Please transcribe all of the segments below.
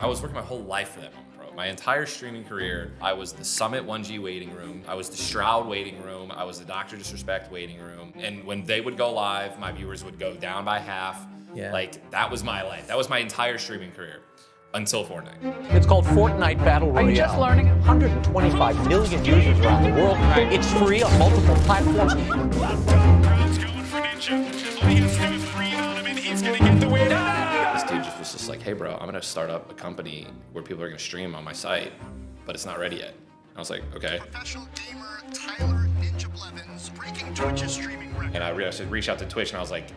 I was working my whole life for that moment, bro. My entire streaming career, I was the Summit 1G waiting room. I was the Shroud waiting room. I was the Dr. Disrespect waiting room. And when they would go live, my viewers would go down by half. Yeah. Like, that was my life. That was my entire streaming career until Fortnite. It's called Fortnite Battle Royale. Are you just learning it? 125 million users around the world. It's free on multiple platforms. Crowd's going for Ninja. All he has to do is breathe on him and he's gonna get the win. This dude just was just like, hey, bro, I'm gonna start up a company where people are gonna stream on my site, but it's not ready yet. I was like, okay. Professional gamer Tyler Ninja Blevins breaking Twitch's streaming record. And I reached out to Twitch and I was like,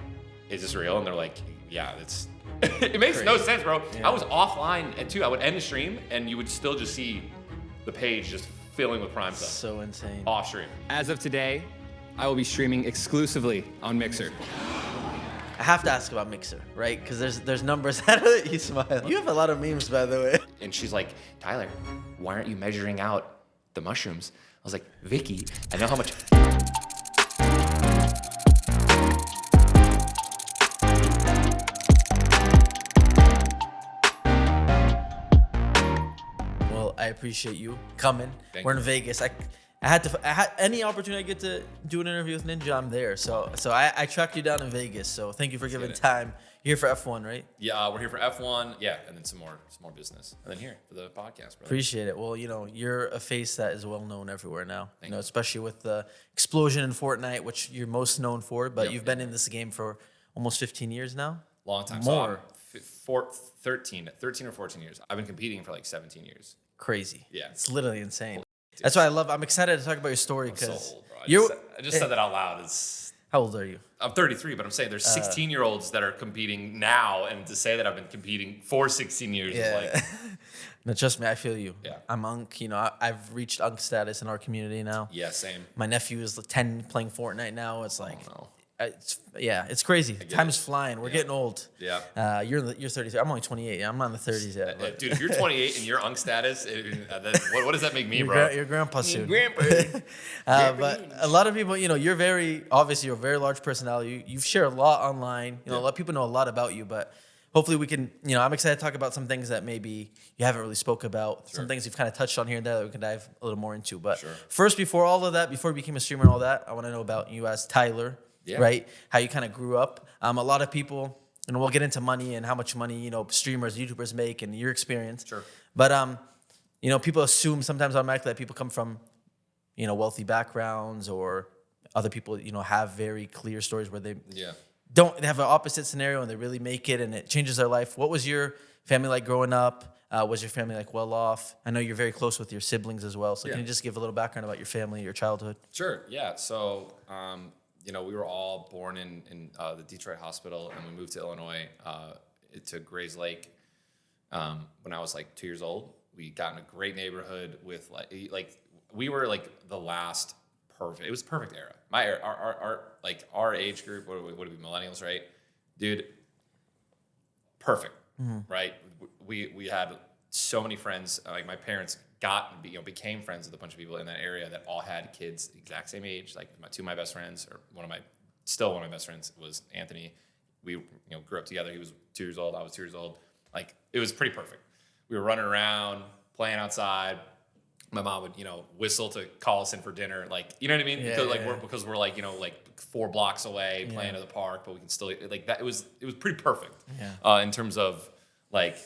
is this real? And they're like, yeah, it's. It makes no sense, bro. Yeah. I was offline at 2. I would end the stream and you would still just see the page just filling with Prime stuff. So insane. Off stream. As of today, I will be streaming exclusively on Mixer. I have to ask about Mixer, right? Because there's numbers. You smile. You have a lot of memes, by the way. And she's like, Tyler, why aren't you measuring out the mushrooms? I was like, Vicky, I know how much. Well, I appreciate you coming. Thank We're you. in Vegas. I had any opportunity I get to do an interview with Ninja, I'm there. So I tracked you down in Vegas. So thank you for giving time. You're here for F1, right? Yeah, we're here for F1. Yeah, and then some more business, and then here for the podcast, brother. Appreciate it. Well, you're a face that is well known everywhere now. Thank you. Especially with the explosion in Fortnite, which you're most known for. But Yep. you've been in this game for almost 15 years now. Long time. More. So 13 or 14 years. I've been competing for like 17 years. Crazy. Yeah. It's literally insane. That's why I'm excited to talk about your story I'm so because old, bro. you're. I just said that out loud. How old are you? I'm 33, but I'm saying there's 16-year-olds that are competing now, and to say that I've been competing for 16 years is like, No, trust me, I feel you. Yeah. I'm Unk. I've reached Unk status in our community now. yeah, same. My nephew is 10 playing Fortnite now. It's like, no. it's crazy. Time is flying. We're getting old. Yeah. You're 33. I'm only 28. I'm not in the 30s yet. But Dude, if you're 28 and you're Unk status, what does that make me, your bro? your grandpa soon. Grandpa. But a lot of people, you're obviously you're a very large personality. You share a lot online. A lot of people know a lot about you, but hopefully we can, I'm excited to talk about some things that maybe you haven't really spoke about, some things you've kind of touched on here and there that we can dive a little more into. But first, before all of that, before you became a streamer and all that, I want to know about you as Tyler, right? How you kind of grew up. A lot of people, and we'll get into money and how much money, streamers, YouTubers make and your experience. Sure. But, people assume sometimes automatically that people come from, wealthy backgrounds or other people, have very clear stories where they they have an opposite scenario and they really make it and it changes their life. What was your family like growing up? Was your family like well off? I know you're very close with your siblings as well. So can you just give a little background about your family, your childhood? Sure. Yeah. So, we were all born in the Detroit hospital, and we moved to Illinois to Grays Lake when I was like 2 years old. We got in a great neighborhood with like we were like the last perfect. It was perfect era. My era, our age group. What would it be? Millennials, right? Dude. Perfect. Right. We had so many friends. Like my parents became friends with a bunch of people in that area that all had kids the exact same age. Like two of my best friends, or one of my best friends was Anthony. We grew up together. He was 2 years old. I was 2 years old. Like it was pretty perfect. We were running around, playing outside. My mom would whistle to call us in for dinner. Like you know what I mean? Because we're like 4 blocks away playing at the park, but we can still like that. It was pretty perfect. In terms of like.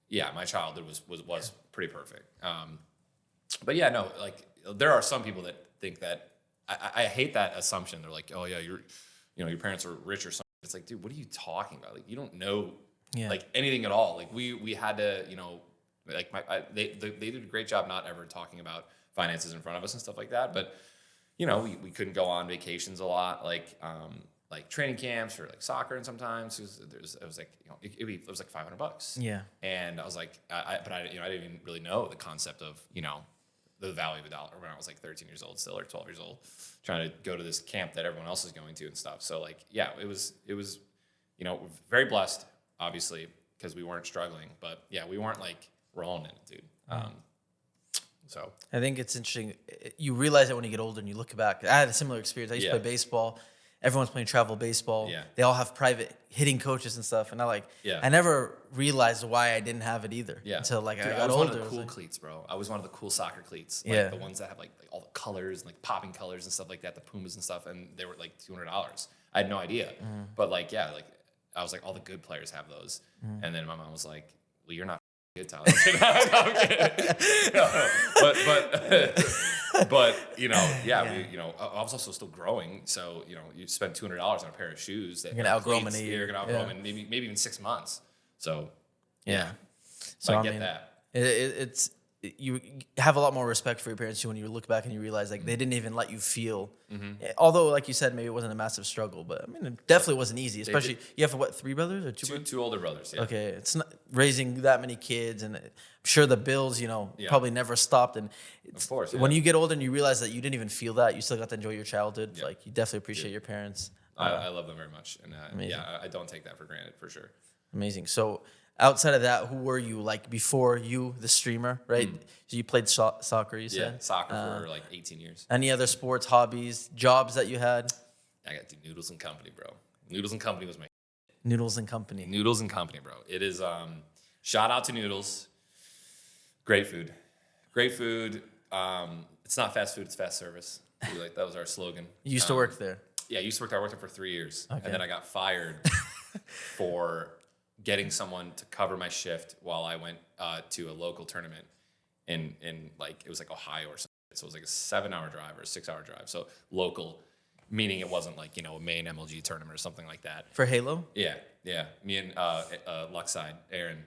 Yeah, my childhood was pretty perfect. But yeah, no, like there are some people that think that I hate that assumption. They're like, oh yeah, your parents are rich or something. It's like, dude, what are you talking about? Like you don't know like anything at all. Like we had to, like they did a great job not ever talking about finances in front of us and stuff like that. But we couldn't go on vacations a lot. Like training camps or like soccer, and sometimes it was like it was like $500. Yeah. And I was like, I didn't even really know the concept of the value of a dollar when I was like 13 years old still, or 12 years old, trying to go to this camp that everyone else is going to and stuff. So like it was very blessed, obviously, because we weren't struggling, but we weren't like rolling in it, dude. So I think it's interesting. You realize it when you get older and you look back. I had a similar experience. I used to play baseball. everyone's playing travel baseball. Yeah. They all have private hitting coaches and stuff. And Yeah. I never realized why I didn't have it either. Yeah. Until like Dude, I I got was older. one of It the cool like- cleats, bro. I was one of the cool soccer cleats. Like Yeah. the ones that have like all the colors and like popping colors and stuff like that, the Pumas and stuff, and they were like $200. I had no idea. But like, yeah, like I was like, all the good players have those. And then my mom was like, well, you're not good, Tyler. No, I'm kidding. No. But you know, I was also still growing. So, you know, you spend $200 on a pair of shoes that You're gonna outgrow them in a cleats, year. You're gonna outgrow them in maybe even 6 months. So Yeah. so I I get mean, that. You have a lot more respect for your parents too when you look back and you realize like Mm-hmm. they didn't even let you feel. Although, like you said, maybe it wasn't a massive struggle, but I mean, it definitely wasn't easy. Especially you have what, 3 brothers or 2 brothers? Two older brothers. Yeah. Okay, it's not raising that many kids, and I'm sure the bills, Yeah. probably never stopped. And Of course. when yeah. you get older and you realize that you didn't even feel that, you still got to enjoy your childhood. Yeah. Like you definitely appreciate your parents. I love them very much, and Amazing. yeah, I don't take that for granted for sure. Amazing. So outside of that, who were you like before you, the streamer, right? So you played soccer, you Mm. Yeah, said? soccer for like 18 years. Any other sports, hobbies, jobs that you had? I got to do Noodles and Company, bro. Noodles and Company was my Noodles and Company. Noodles and Company, bro. It is shout out to Noodles. Great food. Great food. It's not fast food, it's fast service. Like that was our slogan. You used to work there. Yeah, I used to work there. I worked there for 3 years. Okay. And then I got fired for getting someone to cover my shift while I went to a local tournament in like, it was like Ohio or something. So it was like a 7-hour drive or a 6-hour drive. So local, meaning it wasn't like, a main MLG tournament or something like that. For Halo? Yeah. Me and Luckside, Aaron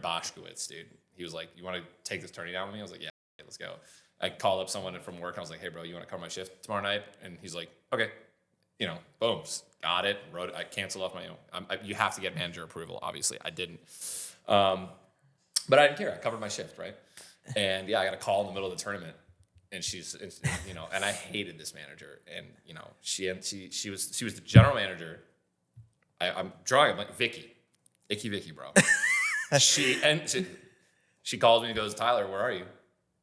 Boschkowitz, dude. He was like, you want to take this tourney down with me? I was like, yeah, let's go. I called up someone from work. I was like, hey, bro, you want to cover my shift tomorrow night? And he's like, okay. Boom, got it. Wrote it. I canceled off my own. You have to get manager approval. Obviously, I didn't. But I didn't care. I covered my shift, right? And yeah, I got a call in the middle of the tournament, and and I hated this manager. And she was the general manager. I'm drawing. I'm like Vicky, bro. She calls me and goes, Tyler, where are you?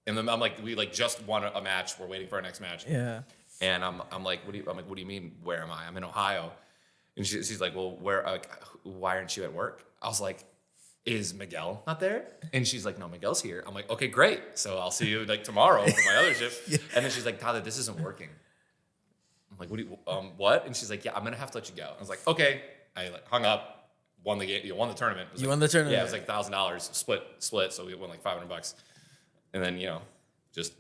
And then I'm like, we like just won a match. We're waiting for our next match. Yeah. And I'm like, what do you mean? Where am I? I'm in Ohio. And she's like, well, why aren't you at work? I was like, is Miguel not there? And she's like, no, Miguel's here. I'm like, okay, great. So I'll see you like tomorrow for my other shift. Yeah. And then she's like, Tyler, this isn't working. I'm like, what? And she's like, yeah, I'm gonna have to let you go. I was like, okay. I like hung up, won the game, won the tournament. You won the tournament. Yeah, it was like $1,000 split. So we won like $500. And then just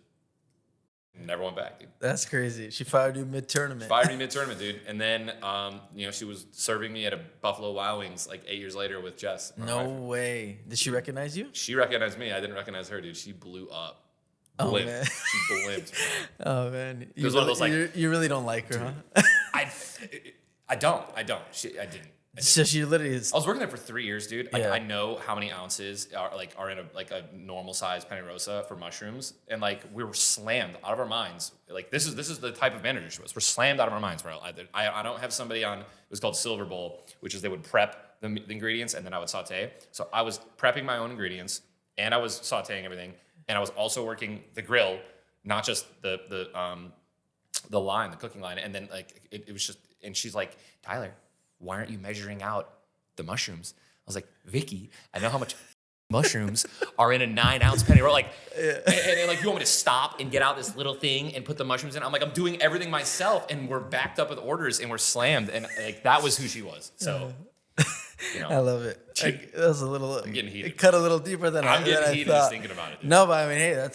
never went back, dude. That's crazy. She fired you mid-tournament. Fired me mid-tournament, dude. And then, she was serving me at a Buffalo Wild Wings like 8 years later with Jess. No way. Did she recognize you? She recognized me. I didn't recognize her, dude. She blew up. Oh, Blimped. man. She blimped, bro. Oh, man. was one of those, like- you really don't like her, huh? I don't. I didn't. So she literally is. I was working there for 3 years, dude. Like Yeah. I know how many ounces are in a normal size Penny Rosa for mushrooms, and like we were slammed out of our minds. Like this is the type of manager she was. We're slammed out of our minds, bro. I don't have somebody on. It was called Silver Bowl, which is they would prep the ingredients and then I would saute. So I was prepping my own ingredients and I was sauteing everything, and I was also working the grill, not just the line, the cooking line. And then like it was just, and she's like, Tyler, why aren't you measuring out the mushrooms? I was like, Vicky, I know how much mushrooms are in a 9-ounce penny roll. Like, and like, you want me to stop and get out this little thing and put the mushrooms in? I'm like, I'm doing everything myself, and we're backed up with orders and we're slammed. And like, that was who she was. So, I love it. That was a little. I'm getting heated. It cut a little deeper than I'm than getting I heated thought. just thinking about it, dude. No, but I mean, hey,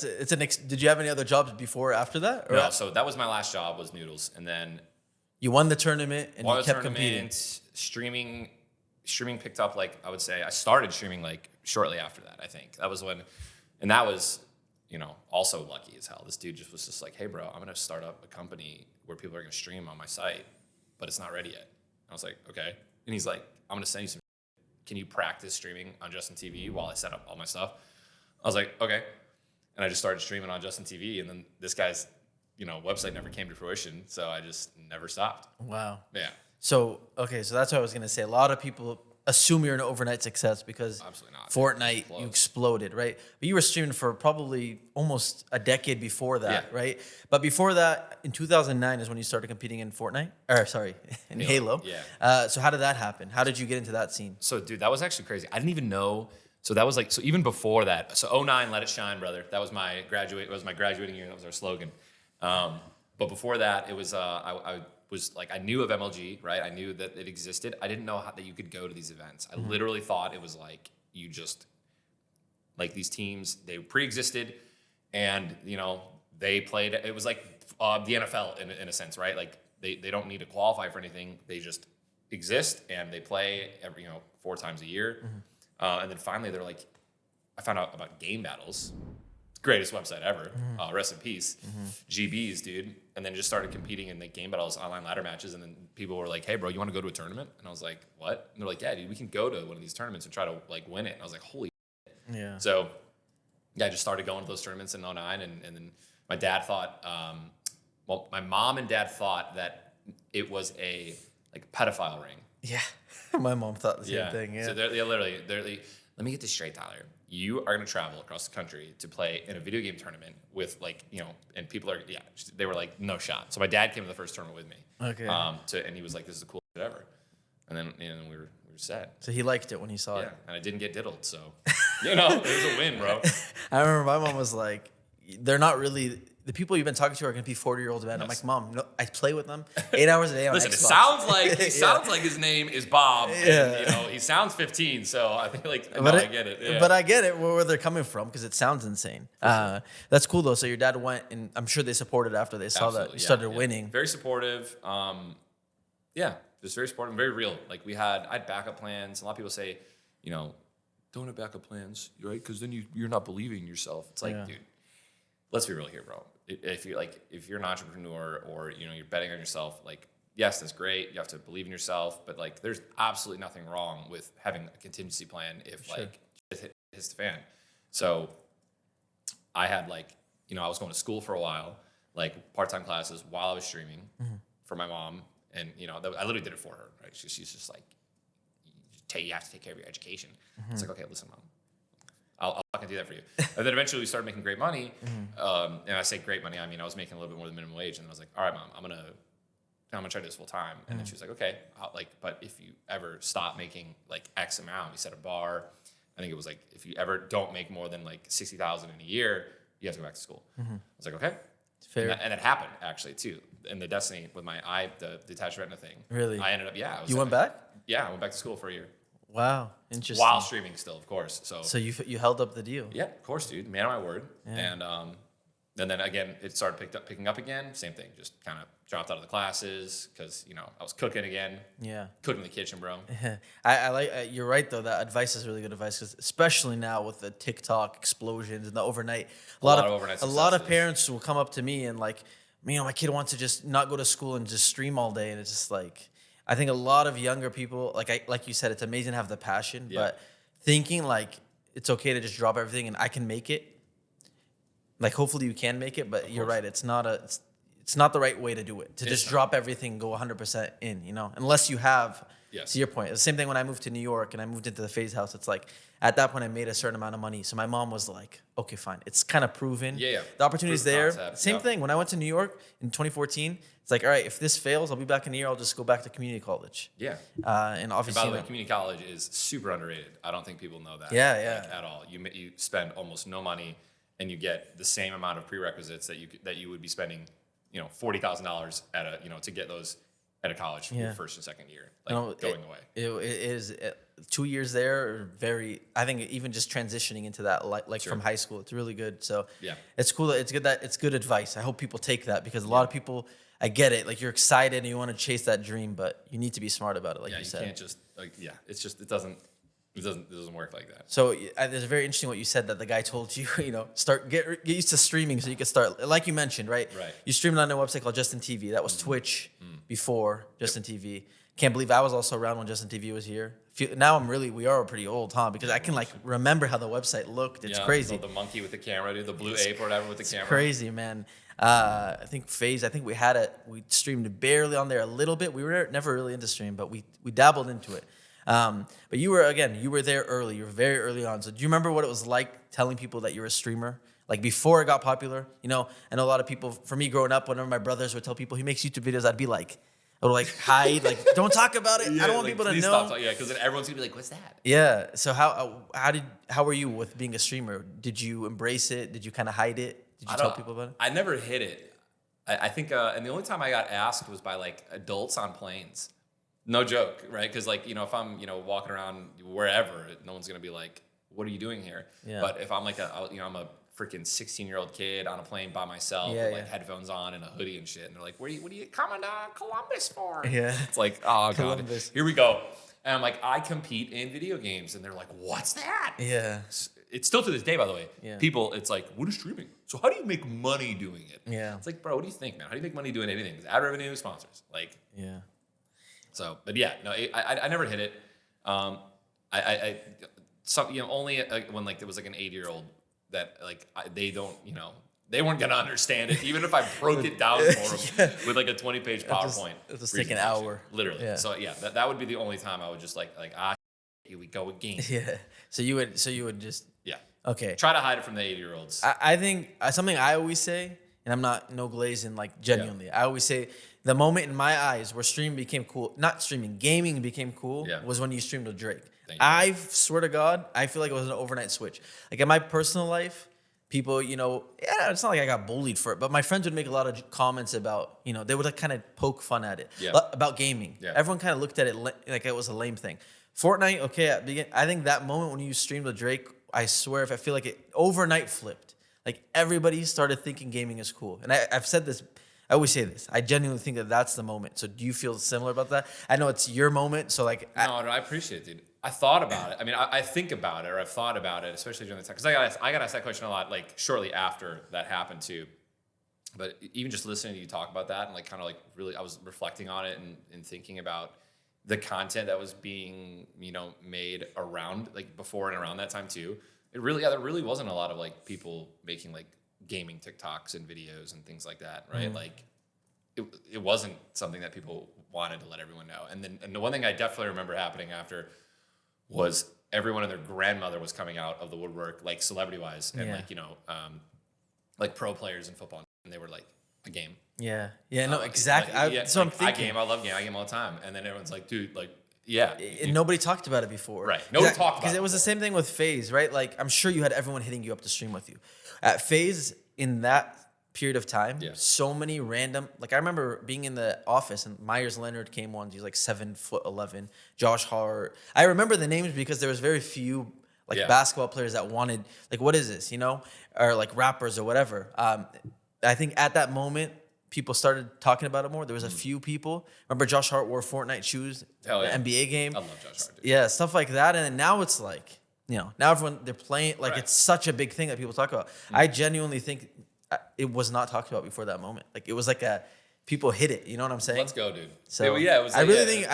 did you have any other jobs before or after that? Or No, so that was my last job, was Noodles. And then you won the tournament and won you the kept tournament, competing. streaming picked up, like, I would say I started streaming like shortly after that, I think. That was when, and that was, also lucky as hell. This dude just was just like, hey bro, I'm gonna start up a company where people are gonna stream on my site, but it's not ready yet. I was like, okay. And he's like, I'm gonna send you some, can you practice streaming on Justin TV while I set up all my stuff? I was like, okay. And I just started streaming on Justin TV, and then this guy's, website never came to fruition, so I just never stopped. Wow. Yeah. So, okay, so that's what I was going to say. A lot of people assume you're an overnight success because Absolutely not. Fortnite, Close. you exploded, right? But you were streaming for probably almost a decade before that, Yeah. right? But before that, in 2009 is when you started competing in Fortnite, or sorry, in Halo. Yeah. So how did that happen? How did you get into that scene? So, dude, that was actually crazy. I didn't even know. So that was like, so even before that, so '09, let it shine, brother. That was my graduating year. That was our slogan. But before that, it was, I was like, I knew of MLG, right? I knew that it existed. I didn't know that you could go to these events. I literally thought it was like, you just, like these teams, they pre-existed and, you know, they played, it was like the NFL in a sense, right? Like they don't need to qualify for anything. They just exist and they play every, 4 times a year. And then finally they're like, I found out about Game Battles, greatest website ever. Rest in peace. GBs, dude. And then just started competing in the Game Battles online ladder matches. And then people were like, hey, bro, you want to go to a tournament? And I was like, what? And they're like, yeah, dude, we can go to one of these tournaments and try to like win it. And I was like, holy. Yeah. So yeah, I just started going to those tournaments in '09. And then my dad thought, my mom and dad thought that it was a like pedophile ring. Yeah. My mom thought the same thing. Yeah. So they're literally, let me get this straight, Tyler. You are going to travel across the country to play in a video game tournament with like, and people are, they were like, no shot. So my dad came to the first tournament with me. Okay. And he was like, this is the coolest shit ever. And then, we were set. So he liked it when he saw Yeah. it. And I didn't get diddled. So, it was a win, bro. I remember my mom was like, they're not really, the people you've been talking to are going to be 40-year-old men. I'm like, Mom, no, I play with them 8 hours a day on Listen, Xbox. it sounds like he sounds like his name is Bob. Yeah. And, he sounds 15. So I think I get it. Yeah. But I get it where they're coming from because it sounds insane. That's cool though. So your dad went, and I'm sure they supported after they saw that you started winning. Very supportive. Just very supportive, very real. Like I had backup plans. A lot of people say, don't have backup plans, right? Because then you're not believing in yourself. It's like, dude, let's be real here, bro. If you're an entrepreneur or you're betting on yourself, like yes, that's great. You have to believe in yourself, but like there's absolutely nothing wrong with having a contingency plan if like it hits the fan. So I had I was going to school for a while, like part-time classes while I was streaming for my mom, and I literally did it for her. Right? She's just like, you have to take care of your education. It's like, okay, listen, Mom. I'll fucking do that for you. And then eventually we started making great money. And I say great money, I mean, I was making a little bit more than minimum wage. And I was like, all right, Mom, I'm gonna try to do this full time. And then she was like, okay, but if you ever stop making like X amount, we set a bar. I think it was like, if you ever don't make more than like 60,000 in a year, you have to go back to school. I was like, okay. Fair. And it happened actually too. In the Destiny with my eye, the detached retina thing. Really? I ended up, You went back? Yeah, I went back to school for a year. Wow, interesting. While streaming still, of course. So you held up the deal. yeah, of course, dude. Man of my word. Yeah. And then again, it started picking up again. Same thing. Just kind of dropped out of the classes because I was cooking again. Yeah. Cooking in the kitchen, bro. I like. You're right though. That advice is really good advice because especially now with the TikTok explosions and the overnight, a lot of parents will come up to me and like, my kid wants to just not go to school and just stream all day, and it's just like. I think a lot of younger people, like you said, it's amazing to have the passion, but thinking like it's okay to just drop everything and I can make it. Like hopefully you can make it, but you're right. It's not the right way to do it. To just drop everything, go 100% in, unless you have. Yes. To your point, the same thing when I moved to New York and I moved into the FaZe house. It's like at that point I made a certain amount of money, so my mom was like, "Okay, fine, it's kind of proven. Yeah. The opportunity's there." Concept, same thing when I went to New York in 2014. It's like, all right, if this fails, I'll be back in a year. I'll just go back to community college. Yeah. And obviously, by the way, community college is super underrated. I don't think people know that. Yeah. At all. You spend almost no money, and you get the same amount of prerequisites that you would be spending, $40,000 at a to get those at a college for your first and second year, going away. It is 2 years there. I think even just transitioning into that, from high school, it's really good. So yeah, it's cool. It's good that it's good advice. I hope people take that because a lot of people, I get it. Like you're excited and you want to chase that dream, but you need to be smart about it. Like you said, you can't just it's just it doesn't work like that. So it's very interesting what you said that the guy told you, get used to streaming so you can start, like you mentioned, right? Right. You streamed on a website called Justin TV. That was Twitch before Justin TV. Can't believe I was also around when Justin TV was here. Now we are pretty old, huh? Because I can remember how the website looked. It's crazy. The monkey with the camera, dude, the blue ape or whatever with the camera. Crazy, man. I think FaZe, we streamed barely on there a little bit. We were never really into stream, but we dabbled into it. But you were there early. You were very early on. So do you remember what it was like telling people that you're a streamer? Like before it got popular, I know a lot of people, for me growing up, whenever my brothers would tell people he makes YouTube videos, I would like hide, like don't talk about it. I don't want people to know. Stop talking, because then everyone's gonna be like, "What's that?" Yeah. So how were you with being a streamer? Did you embrace it? Did you kind of hide it? Did you tell people about it? I never hid it. I think, and the only time I got asked was by like adults on planes. No joke, right? Because like if I'm walking around wherever, no one's gonna be like, "What are you doing here?" Yeah. But if I'm like I'm a freaking 16-year-old kid on a plane by myself with like headphones on and a hoodie and shit, and they're like, what are you coming to Columbus for? Yeah. It's like, oh Columbus. God, here we go. And I'm like, I compete in video games, and they're like, what's that? Yeah. It's still to this day, by the way. Yeah. People, it's like, what is streaming? So how do you make money doing it? Yeah. It's like, bro, what do you think, man? How do you make money doing anything? It's ad revenue, sponsors, like. Yeah. So, but yeah, no, I never hit it. Only when like there was like an 8-year-old that like they weren't gonna understand it, even if I broke it down for them with like a 20-page PowerPoint. It'll just take an hour, literally. Yeah. So yeah, that would be the only time I would just like here we go again. Yeah. So you would just Yeah. okay. Try to hide it from the 8-year-olds. I think something I always say, and I'm not no glazing, like genuinely, I always say the moment in my eyes where streaming became cool, not streaming, gaming became cool, was when you streamed with Drake. I swear to God, I feel like it was an overnight switch. Like in my personal life, people, it's not like I got bullied for it, but my friends would make a lot of comments about, they would like kind of poke fun at it about gaming. Yeah. Everyone kind of looked at it like it was a lame thing. Fortnite, okay, I think that moment when you streamed with Drake, I swear, if I feel like it overnight flipped. Like everybody started thinking gaming is cool, and I've said this. I always say this. I genuinely think that that's the moment. So do you feel similar about that? I know it's your moment. So like, no, I appreciate it, dude. I thought about it. I mean, I think about it, or I've thought about it, especially during the time. Because I got asked that question a lot, like shortly after that happened too. But even just listening to you talk about that and like kind of like really, I was reflecting on it and thinking about the content that was being, made around like before and around that time too. There really wasn't a lot of like people making like gaming TikToks and videos and things like that, right? Mm-hmm. Like it wasn't something that people wanted to let everyone know. And the one thing I definitely remember happening after was everyone and their grandmother was coming out of the woodwork, like celebrity wise, and like pro players in football, and they were like, a game. Yeah, no, exactly. So I'm thinking, I love game, I game all the time, and then everyone's like, dude, like. Yeah. And nobody talked about it before. Right. Nobody talked about it. Because it was the same thing with FaZe, right? Like, I'm sure you had everyone hitting you up to stream with you. At FaZe, in that period of time, so many random... Like, I remember being in the office, and Myers Leonard came once. He's like 7'11". Josh Hart. I remember the names because there was very few basketball players that wanted... Like, what is this, Or like rappers or whatever. I think at that moment... People started talking about it more. There was a few people. Remember Josh Hart wore Fortnite shoes, the NBA game. I love Josh Hart, dude. Yeah, stuff like that. And then now it's like, now everyone, they're playing, like it's such a big thing that people talk about. I genuinely think it was not talked about before that moment. Like it was like people hit it. You know what I'm saying? Let's go, dude. So it was. I really think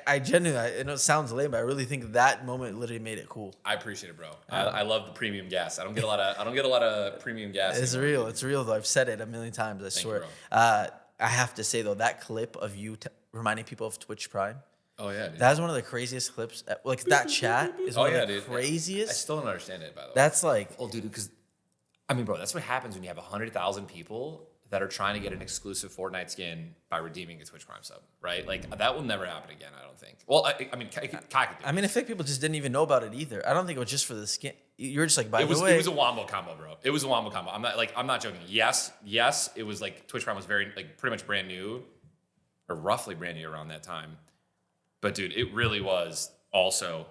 I genuinely. I know it sounds lame, but I really think that moment literally made it cool. I appreciate it, bro. I love the premium gas. I don't get a lot of premium gas. It's anymore. real. It's real though. I've said it a million times. I swear. I have to say though, that clip of you reminding people of Twitch Prime. Oh yeah, dude. That's one of the craziest clips. Like that chat is one of the craziest. I still don't understand it, by the way. That's like, dude, because I mean, bro, that's what happens when you have 100,000 people that are trying to get an exclusive Fortnite skin by redeeming a Twitch Prime sub, right? Like that will never happen again, I don't think. Well, I mean, Kai could do it. I mean, I think people just didn't even know about it either. I don't think it was just for the skin. You're just like, by the way, it was a wombo combo, bro. It was a wombo combo. I'm not joking. Yes, it was like Twitch Prime was very like pretty much brand new, or roughly brand new around that time. But dude, it really was also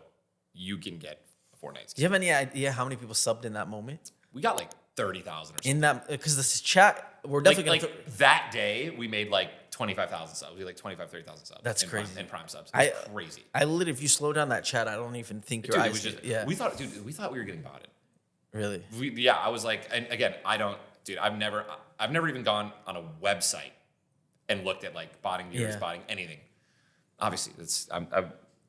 you can get a Fortnite skin. Do you have any idea how many people subbed in that moment? We got like 30,000 or something. In that, because this chat, we're definitely that day we made like 25,000 subs. We had like 25, 30,000 subs. That's crazy. In Prime subs. It's crazy. I literally, if you slow down that chat, I don't even think your eyes. We thought we were getting botted. Really? I was like, and again, I've never even gone on a website and looked at like botting viewers, botting anything. Obviously, I'm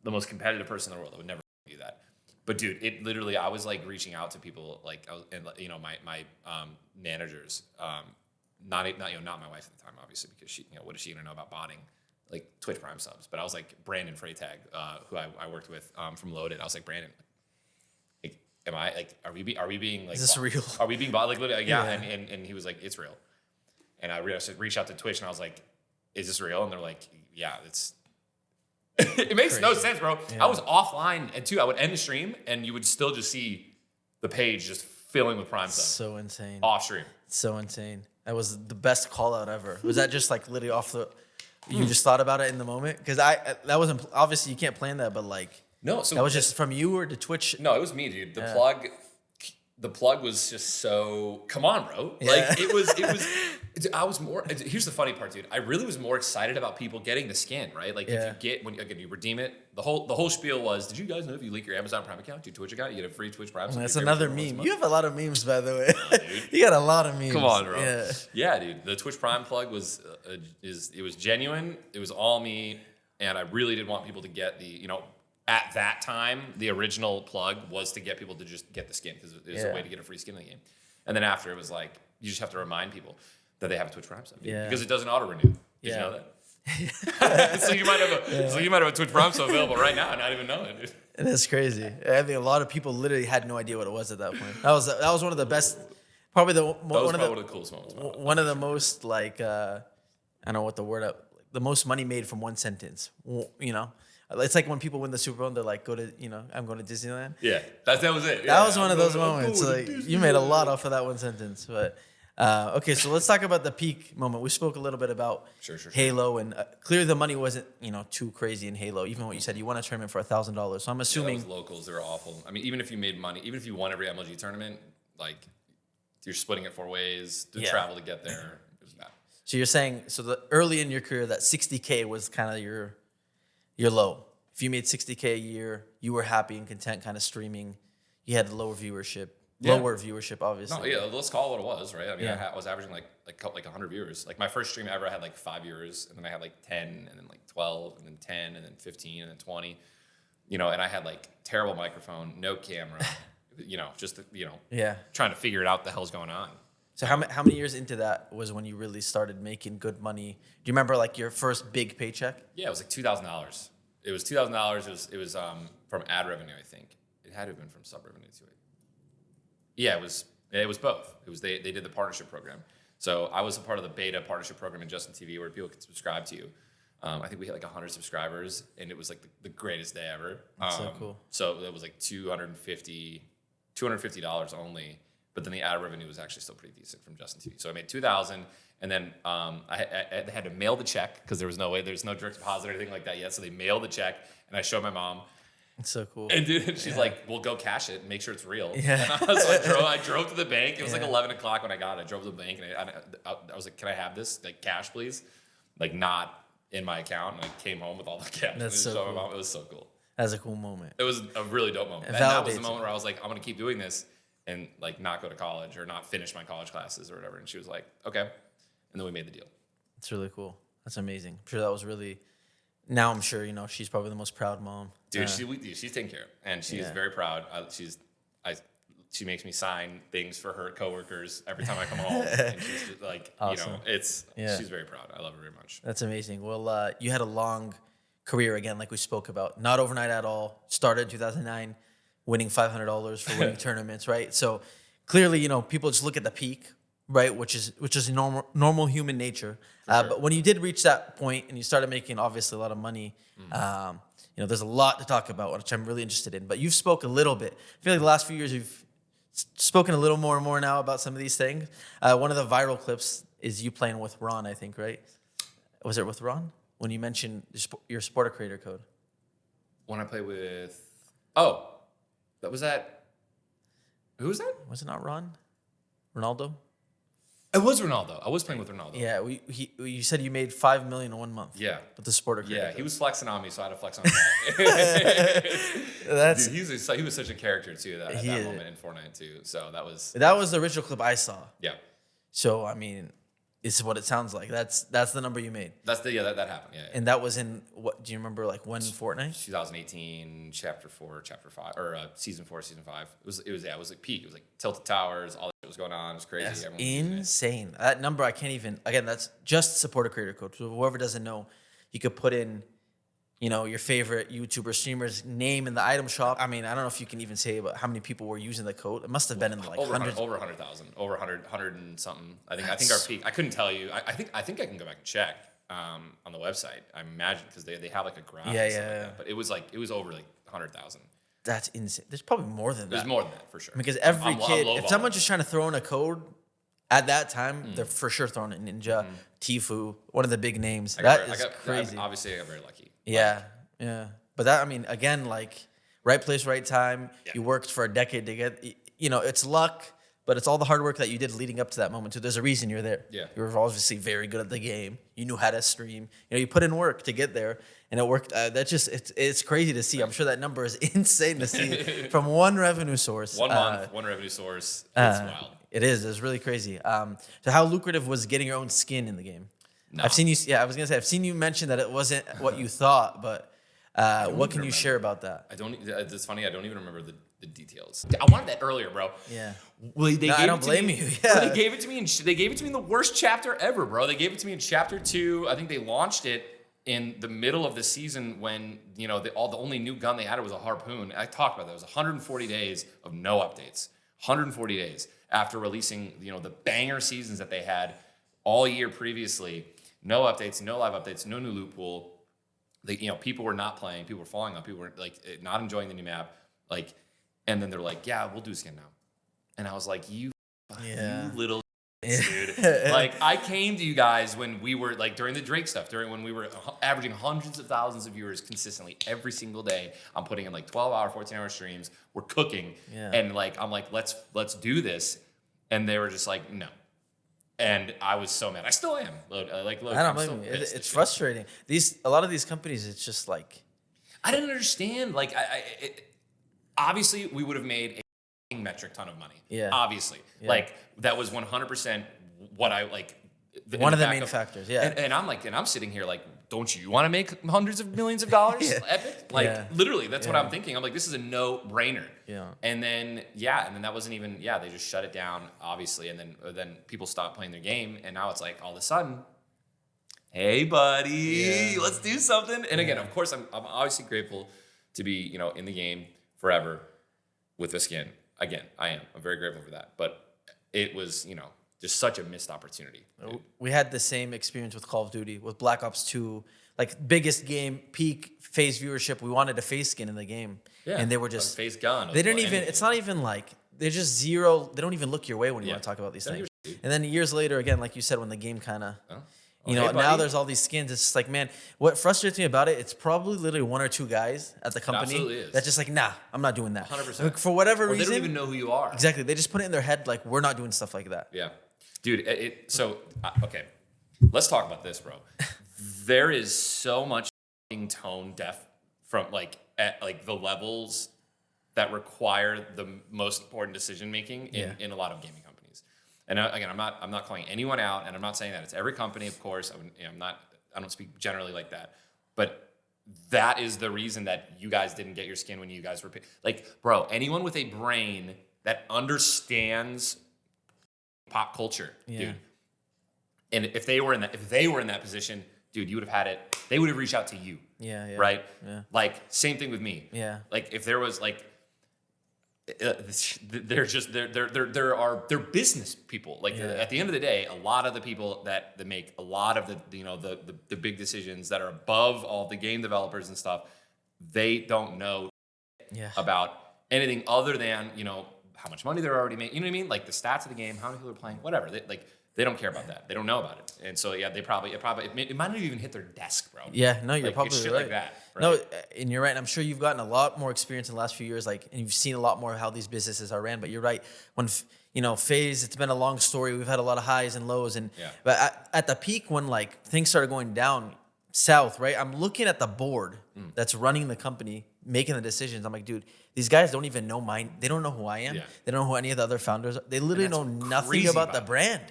the most competitive person in the world. I would never do that. But dude, it literally, I was like reaching out to people, like, and my managers, not my wife at the time, obviously, because she, what is she gonna know about botting? like Twitch Prime subs, but I was like Brandon Freytag, who I worked with from Loaded. I was like, Brandon, like, am I like, are we being like, Is this real? Are we being bought? Like, literally, yeah. And he was like, it's real. And I reached out to Twitch and I was like, is this real? And they're like, yeah, it's. It makes no sense, bro. Yeah. I was offline, and I would end the stream, and you would still just see the page just filling with Prime subs. So insane. Off stream. So insane. That was the best call out ever. Was that just like literally off the? You just thought about it in the moment? Because that wasn't obviously you can't plan that, but like No, so that was just from you or to Twitch. No, it was me, dude. The plug was just so. Come on, bro. Yeah. Like it was. I was more. Here's the funny part, dude. I really was more excited about people getting the skin, right? Like if you get you redeem it. The whole spiel was. Did you guys know if you link your Amazon Prime account to your Twitch account, you get a free Twitch Prime? That's another meme. You have a lot of memes, by the way. You got a lot of memes. Come on, bro. Yeah. Yeah, dude. The Twitch Prime plug was it was genuine. It was all me, and I really did want people to get the At that time, the original plug was to get people to just get the skin because there's a way to get a free skin in the game. And then after, it was like, you just have to remind people that they have a Twitch Prime sub. Yeah. Because it doesn't auto-renew. Did you know that? So you might have a Twitch Prime sub available right now and not even know it, dude. That's crazy. I think a lot of people literally had no idea what it was at that point. That was one of the best, probably one of the coolest moments. One of the most like I don't know what the word the most money made from one sentence. It's like when people win the Super Bowl and they're like, I'm going to Disneyland. Yeah, that was it. That was one of those moments. Like you made a lot off of that one sentence. But okay, so let's talk about the peak moment. We spoke a little bit about Halo, and clearly the money wasn't too crazy in Halo. Even what you said, you won a tournament for $1,000. So I'm assuming those locals, they were awful. I mean, even if you made money, even if you won every MLG tournament, like you're splitting it 4 ways. The travel to get there, it was bad. So you're saying early in your career that 60K was kind of your low. If you made 60K a year, you were happy and content kind of streaming. You had lower viewership, obviously. No, yeah, let's call it what it was, right? I mean, I was averaging like 100 viewers. Like my first stream ever, I had like 5 viewers, and then I had like 10, and then like 12, and then 10, and then 15, and then 20. And I had like terrible microphone, no camera, trying to figure it out the hell's going on. So how many years into that was when you really started making good money? Do you remember like your first big paycheck? Yeah, it was like $2,000. It was $2,000. It was from ad revenue, I think. It had to have been from sub revenue too. Yeah, it was both. It was they did the partnership program. So I was a part of the beta partnership program in Justin TV where people could subscribe to you. I think we had like 100 subscribers, and it was like the greatest day ever. That's so cool. So it was like $250 only. But then the ad revenue was actually still pretty decent from Justin TV. So I made $2,000, and then I had to mail the check because there's no direct deposit or anything like that yet. So they mailed the check, and I showed my mom. It's so cool. And dude, she's like, "Well, go cash it and make sure it's real." Yeah. So I drove to the bank. It was like 11 o'clock when I got it. I drove to the bank, and I was like, "Can I have this like cash, please?" Like not in my account. And I came home with all the cash. That's so cool. My mom. It was so cool. That's a cool moment. It was a really dope moment. And that was the moment where I was like, "I'm gonna keep doing this." And like not go to college or not finish my college classes or whatever. And she was like, okay. And then we made the deal. It's really cool. That's amazing. I'm sure that was really, now I'm sure, she's probably the most proud mom. Dude, she's taken care of. And she's very proud. She makes me sign things for her coworkers every time I come home. And she's just like, awesome. She's very proud. I love her very much. That's amazing. Well, you had a long career again, like we spoke about. Not overnight at all. Started in 2009. Winning $500 for winning tournaments, right? So clearly, people just look at the peak, right? Which is normal human nature. Sure. But when you did reach that point and you started making obviously a lot of money, there's a lot to talk about, which I'm really interested in. But you've spoke a little bit. I feel like the last few years you've spoken a little more and more now about some of these things. One of the viral clips is you playing with Ron, I think, right? Was it with Ron when you mentioned your supporter creator code? When I play with Who was that? Was it not Ron? Ronaldo? It was Ronaldo. I was playing with Ronaldo. Yeah, you said you made $5 million in 1 month. Yeah. With the supporter creator. Yeah, he was flexing on me, so I had to flex on him. Dude, he was such a character too at that moment in Fortnite too. So that was the original clip I saw. Yeah. So I mean, it's what it sounds like. That's the number you made. That happened. Yeah. And that was in what? Do you remember like when Fortnite? 2018, Chapter 4, Chapter 5, or Season 4, Season 5. It was like peak. It was like Tilted Towers. All that was going on. It was crazy. That's insane. That number I can't even. Again, that's just supporter creator code. So whoever doesn't know, you could put in, your favorite YouTuber streamer's name in the item shop. I mean, I don't know if you can even say about how many people were using the code. It must have been in like hundreds. Over 100,000, over 100 and something. I think our peak. I couldn't tell you. I think I can go back and check on the website. I imagine because they have like a graph. Yeah. Like that. But it was over like 100,000. That's insane. There's probably more than that. There's more than that for sure. Because every kid, if lowballing. someone's just trying to throw in a code at that time, they're for sure throwing in Ninja, Tfue, one of the big names. That is crazy. Obviously, I got very lucky. Yeah. But that, I mean, again, like right place, right time. Yeah. You worked for a decade to get, it's luck, but it's all the hard work that you did leading up to that moment too. There's a reason you're there. Yeah. You were obviously very good at the game. You knew how to stream. You put in work to get there, and it worked. It's crazy to see. I'm sure that number is insane to see from one revenue source. 1 month, one revenue source. It's wild. It is. It's really crazy. So how lucrative was getting your own skin in the game? No. I've seen you. Yeah, I was gonna say I've seen you mention that it wasn't what you thought, but what can you share about that? It's funny. I don't even remember the details. I wanted that earlier, bro. Yeah. Well, I don't blame you. Well, they gave it to me in the worst chapter ever, bro. They gave it to me in chapter 2. I think they launched it in the middle of the season when the only new gun they had was a harpoon. I talked about that. It was 140 days of no updates. 140 days after releasing the banger seasons that they had all year previously. No updates, no live updates, no new loot pool. People were not playing. People were falling off. People were not enjoying the new map. And then they're like, "Yeah, we'll do skin now." And I was like, "You little dude!" I came to you guys when we were during the Drake stuff, when we were averaging hundreds of thousands of viewers consistently every single day. I'm putting in 12-hour, 14-hour streams. We're cooking, and I'm like, let's do this. And they were just like, "No." And I was so mad. I still am. Look, I don't blame you. It's frustrating. A lot of these companies, it's just like I didn't understand. Obviously, we would have made a metric ton of money. Yeah. Obviously, that was 100% what I like. One of the main factors. Yeah. And I'm sitting here don't you want to make hundreds of millions of dollars? Epic. Literally, that's what I'm thinking. I'm like, this is a no-brainer. Yeah. And then that wasn't even. Yeah, they just shut it down, obviously, and then people stopped playing their game, and now it's all of a sudden, hey, buddy, let's do something. And again, of course, I'm obviously grateful to be in the game forever with the skin. Again, I am. I'm very grateful for that. But it was just such a missed opportunity. We had the same experience with Call of Duty, with Black Ops 2, biggest game, peak FaZe viewership. We wanted a FaZe skin in the game, and they were just FaZe gun. They didn't even. It's not even they're just zero. They don't even look your way when you want to talk about these things. And then years later, again, like you said, when the game kind of. Now there's all these skins. It's just man, what frustrates me about it, it's probably literally one or two guys at the company that's just nah, I'm not doing that. 100%. For whatever reason. They don't even know who you are. Exactly. They just put it in their head, we're not doing stuff like that. Yeah. Dude, okay. Let's talk about this, bro. There is so much tone deaf from at the levels that require the most important decision making in a lot of gaming companies. And again, I'm not calling anyone out, and I'm not saying that it's every company, of course. I don't speak generally like that, but that is the reason that you guys didn't get your skin when you guys were bro. Anyone with a brain that understands pop culture, dude. And if they were in that position, dude, you would have had it. They would have reached out to you. Yeah. Right. Yeah. Same thing with me. Yeah. If there was they're business people. At the end of the day, a lot of the people that make a lot of the big decisions that are above all the game developers and stuff, they don't know about anything other than how much money they're already making. You know what I mean? The stats of the game, how many people are playing, whatever. They don't care about that. They don't know about it. And so it might not even hit their desk, bro. Yeah, no, you're probably shit right. Like that. Right? No, and you're right. And I'm sure you've gotten a lot more experience in the last few years, and you've seen a lot more how these businesses are ran. But you're right. When FaZe, it's been a long story. We've had a lot of highs and lows, but at the peak when things started going down south, right? I'm looking at the board that's running the company, making the decisions. I'm like, dude, these guys don't even know mine. They don't know who I am. Yeah. They don't know who any of the other founders are. They literally know nothing about the brand.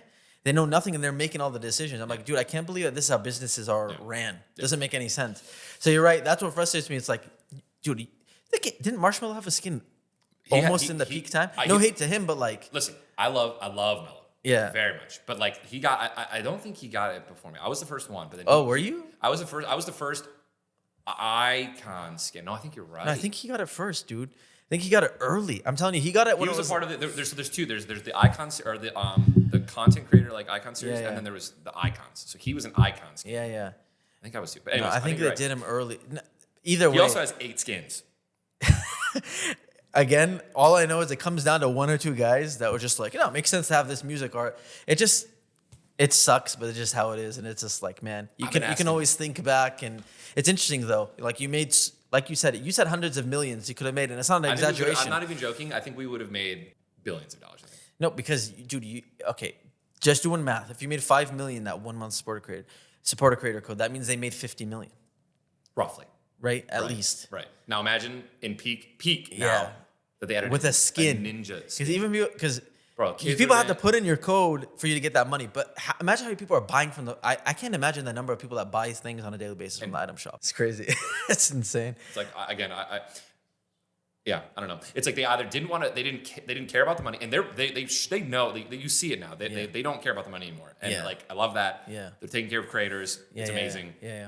They know nothing, and they're making all the decisions. I'm like, dude, I can't believe that this is how businesses are ran. Doesn't make any sense. So you're right. That's what frustrates me. It's dude, didn't Marshmallow have a skin almost in the peak time? No hate to him, but listen, I love Mello. Yeah. very much. But like he got, I don't think he got it before me. I was the first one, but then Oh, were you? I was the first icon skin. No, I think you're right. No, I think he got it first, dude. I think he got it early. I'm telling you, he got it he when was it was a part of it. There's two. There's the icon or the content creator like icon series, Yeah, yeah. and then there was the icons. So he was an icon skin. Yeah, yeah. I think I was too. But No, anyways, I think they you're right. did him early. Either way. He also has 8 skins. Again, all I know is it comes down to 1 or 2 guys that were just like, it makes sense to have this music art. It sucks, but it's just how it is, and it's just like, man, you can always think back, and it's interesting though. Like you said hundreds of millions you could have made, and it's not an exaggeration. I'm not even joking. I think we would have made billions of dollars. I think. No, because dude, just doing math. If you made 5 million that 1 month supporter creator code, that means they made 50 million, Roughly. right? At least. Right. Now imagine in peak Yeah. now that they added With a skin. ninja skin. Because even because Bro, kids people are have to in- put in your code for you to get that money. But imagine how many people are buying from the. I can't imagine the number of people that buy things on a daily basis from the item shop. It's crazy. It's insane. It's like again, I don't know. It's like they either didn't want to, they didn't care about the money, and they know you see it now. They don't care about the money anymore, and Yeah. like I love that. Yeah. They're taking care of creators. Yeah, It's yeah, amazing. Yeah.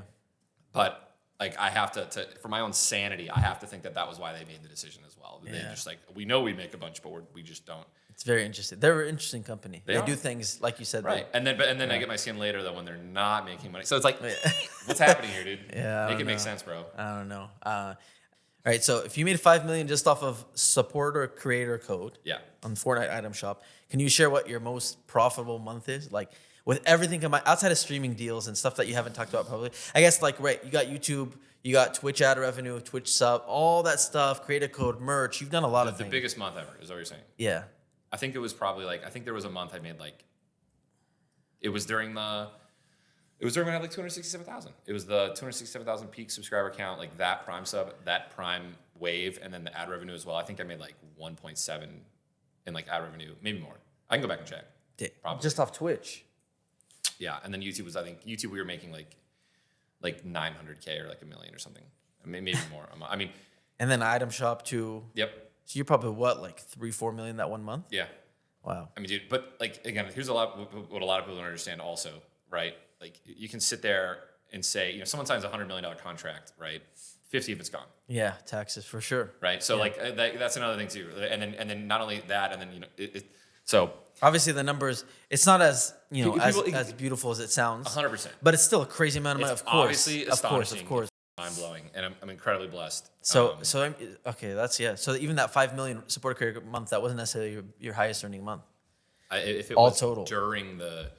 But like I have to for my own sanity, I have to think that was why they made the decision as well. They Yeah. just like we know we make a bunch, but we just don't. It's very interesting. They're an interesting company. They are. do things like you said. Right, and then I get my skin later though when they're not making money. So it's like, what's happening here, dude? Yeah, I make don't it make know. sense, bro. I don't know. All right, so if you made 5 million just off of supporter creator code, Yeah. on Fortnite item shop, can you share what your most profitable month is? Like with everything combined, outside of streaming deals and stuff that you haven't talked about publicly. I guess like you got YouTube, you got Twitch ad revenue, Twitch sub, all that stuff, creator code, merch. You've done a lot of The things. biggest month ever is what you're saying. Yeah. I think it was probably like, I think there was a month I made like, it was during when I had like 267,000. It was the 267,000 peak subscriber count, like that prime sub, that prime wave, and then the ad revenue as well. I think I made like 1.7 in like ad revenue, maybe more. I can go back and check. Probably. Just off Twitch. Yeah, and then YouTube was, I think YouTube we were making like 900K or like $1 million or something. Maybe more. I mean, And then item shop too. yep. So you're probably what, like 3-4 million that 1 month? Yeah. Wow. I mean, dude, but like again, here's what a lot of people don't understand also, right? Like you can sit there and say, someone signs a $100 million contract, right? 50 if it's gone, Yeah, taxes for sure. right? So like that's another thing too. And then not only that, and then so Obviously the numbers, it's not as People- as beautiful as it sounds. 100%. But it's still a crazy amount of money, It's of course. obviously astonishing, Of course. mind blowing, and I'm incredibly blessed. So okay, so even that 5 million supporter creator month, that wasn't necessarily your highest earning month. If it all was total. during the,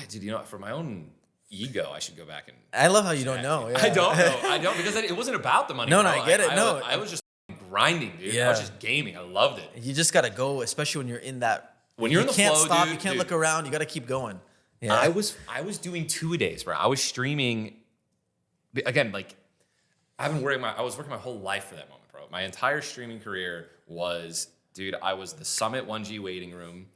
dude, for my own ego, I should go back and. I love how you don't know. Yeah. I don't know. I don't because it wasn't about the money. No, bro. I get it. No. I was just grinding, dude. I Yeah. was just gaming. I loved it. You just gotta go, especially when you're in that. When you're you in the can't flow, stop. dude, You can't dude. look around. You gotta keep going. Yeah. I was doing 2-a-days, bro. I was streaming. Again, like I was working my whole life for that moment, bro. My entire streaming career was, dude. I was the Summit 1G waiting room.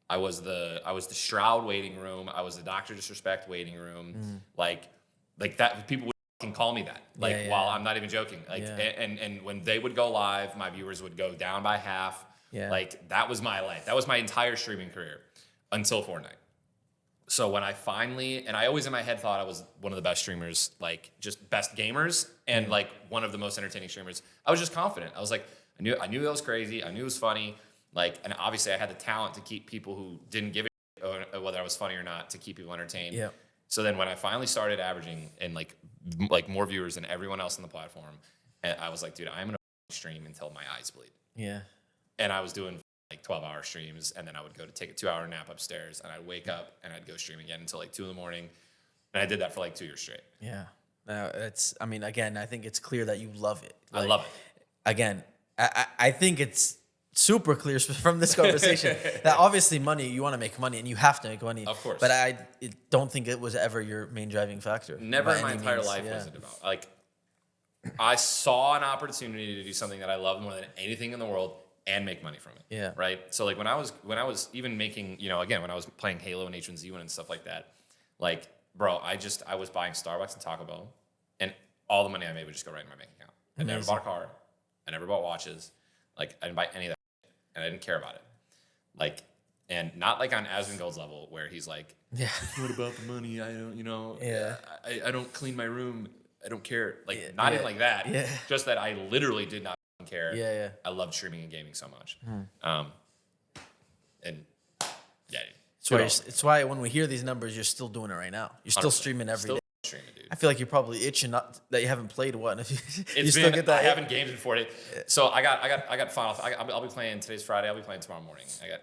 I was the Shroud waiting room. I was the Dr. Disrespect waiting room. Like that. People would fucking call me that. Like Yeah, while yeah. I'm not even joking. Like Yeah. and when they would go live, my viewers would go down by half. Yeah. Like that was my life. That was my entire streaming career until Fortnite. So when I finally, and I always in my head thought I was one of the best streamers, like just best gamers and like one of the most entertaining streamers. I was just confident. I was like, I knew that was crazy. I knew it was funny. Like, and obviously I had the talent to keep people who didn't give a shit whether I was funny or not to keep people entertained. Yeah. So then when I finally started averaging and like more viewers than everyone else on the platform, and I was like, dude, I'm gonna stream until my eyes bleed. Yeah. And I was doing like 12-hour streams, and then I would go to take a 2-hour nap upstairs, and I'd wake up and I'd go stream again until like 2 a.m. And I did that for like 2 years straight. Yeah. Again, I think it's clear that you love it. I love it. Again, I think it's super clear from this conversation that obviously you want to make money and you have to make money. Of course. But I don't think it was ever your main driving factor. Never by in my any entire means. life Yeah. was it about. Like, I saw an opportunity to do something that I loved more than anything in the world and make money from it. Yeah. Right. So like when I was even making, again, when I was playing Halo and H1Z1 and stuff like that, like, bro, I was buying Starbucks and Taco Bell, and all the money I made would just go right in my bank account. I never Amazing. bought a car. I never bought watches. Like, I didn't buy any of that, and I didn't care about it. Like, And not like on Asmongold's level where he's like, Yeah. what about the money? I don't, Yeah. I don't clean my room. I don't care. Like, not even like that. Yeah. Just that I literally did not care. Yeah. I loved streaming and gaming so much. And yeah. It's why when we hear these numbers, you're still doing it right now. You're still 100%. streaming every Still day. streaming, dude. I feel like you're probably itching that you haven't played one. If you still Been, get that. I haven't gamed in 4 days. So I got Final. I'll be playing today's Friday. I'll be playing tomorrow morning. I got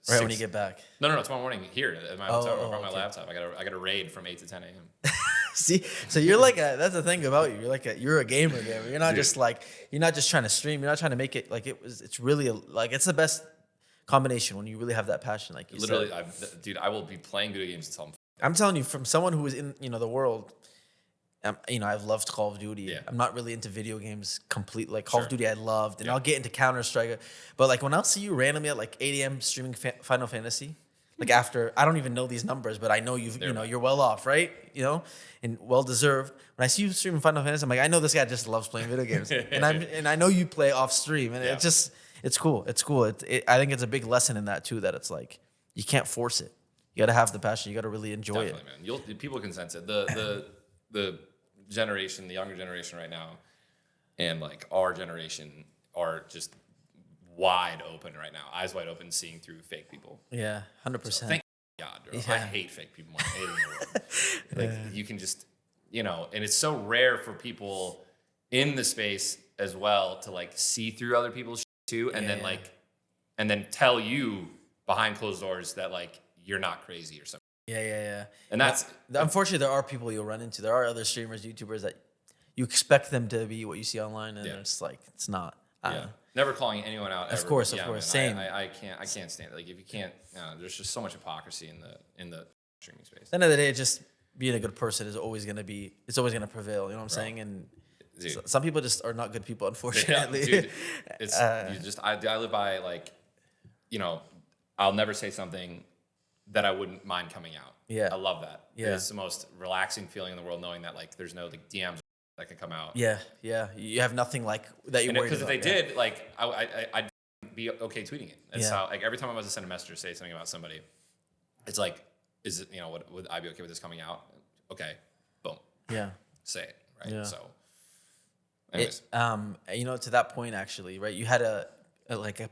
Right when you get back. No, tomorrow morning here at my hotel room, on my okay. laptop. I got a raid from 8 to 10 a.m. See, so you're like that's the thing about you. You're a gamer. You're not just you're not just trying to stream. You're not trying to make it like it was. It's really it's the best combination when you really have that passion. Like you Literally, said. I will be playing video games until I'm telling you, from someone who is in the world. I've loved Call of Duty. Yeah. I'm not really into video games completely. Like Call of Sure. Duty, I loved, and I'll get into Counter Strike. But like when I'll see you randomly at like 8 a.m. streaming Final Fantasy, like after I don't even know these numbers, but I know you're well off, right? And well deserved. When I see you streaming Final Fantasy, I'm like, I know this guy just loves playing video games, and I know you play off stream, and it's cool. It's cool. I think it's a big lesson in that too. That it's like you can't force it. You got to have the passion. You got to really enjoy it. Definitely, man. People can sense it. The generation, the younger generation right now, and like our generation are just wide open right now, eyes wide open, seeing through fake people. Yeah, 100%. Thank God, bro. I hate fake people more than anything in the world. Like you can just, and it's so rare for people in the space as well to like see through other people's shit too, and then tell you behind closed doors that like you're not crazy or something. Yeah. And that's unfortunately there are people you'll run into. There are other streamers, YouTubers that you expect them to be what you see online, and it's like it's not. Never calling anyone out. Of course, man, same. I can't stand it. Like if you can't, there's just so much hypocrisy in the streaming space. At the end of the day, just being a good person is always gonna prevail. You know what I'm saying? And some people just are not good people, unfortunately. Yeah, dude, I live by like, I'll never say something that I wouldn't mind coming out. Yeah. I love that. Yeah. It's the most relaxing feeling in the world knowing that like there's no like DMs that can come out. Yeah. You have nothing like that you're worried about. Because if they did, like I'd be okay tweeting it. And so like every time I'm about to send a message or say something about somebody, it's like, is it, would I be okay with this coming out? Okay. Boom. Yeah. Say it. Right. Yeah. So anyways. To that point actually, right? You had a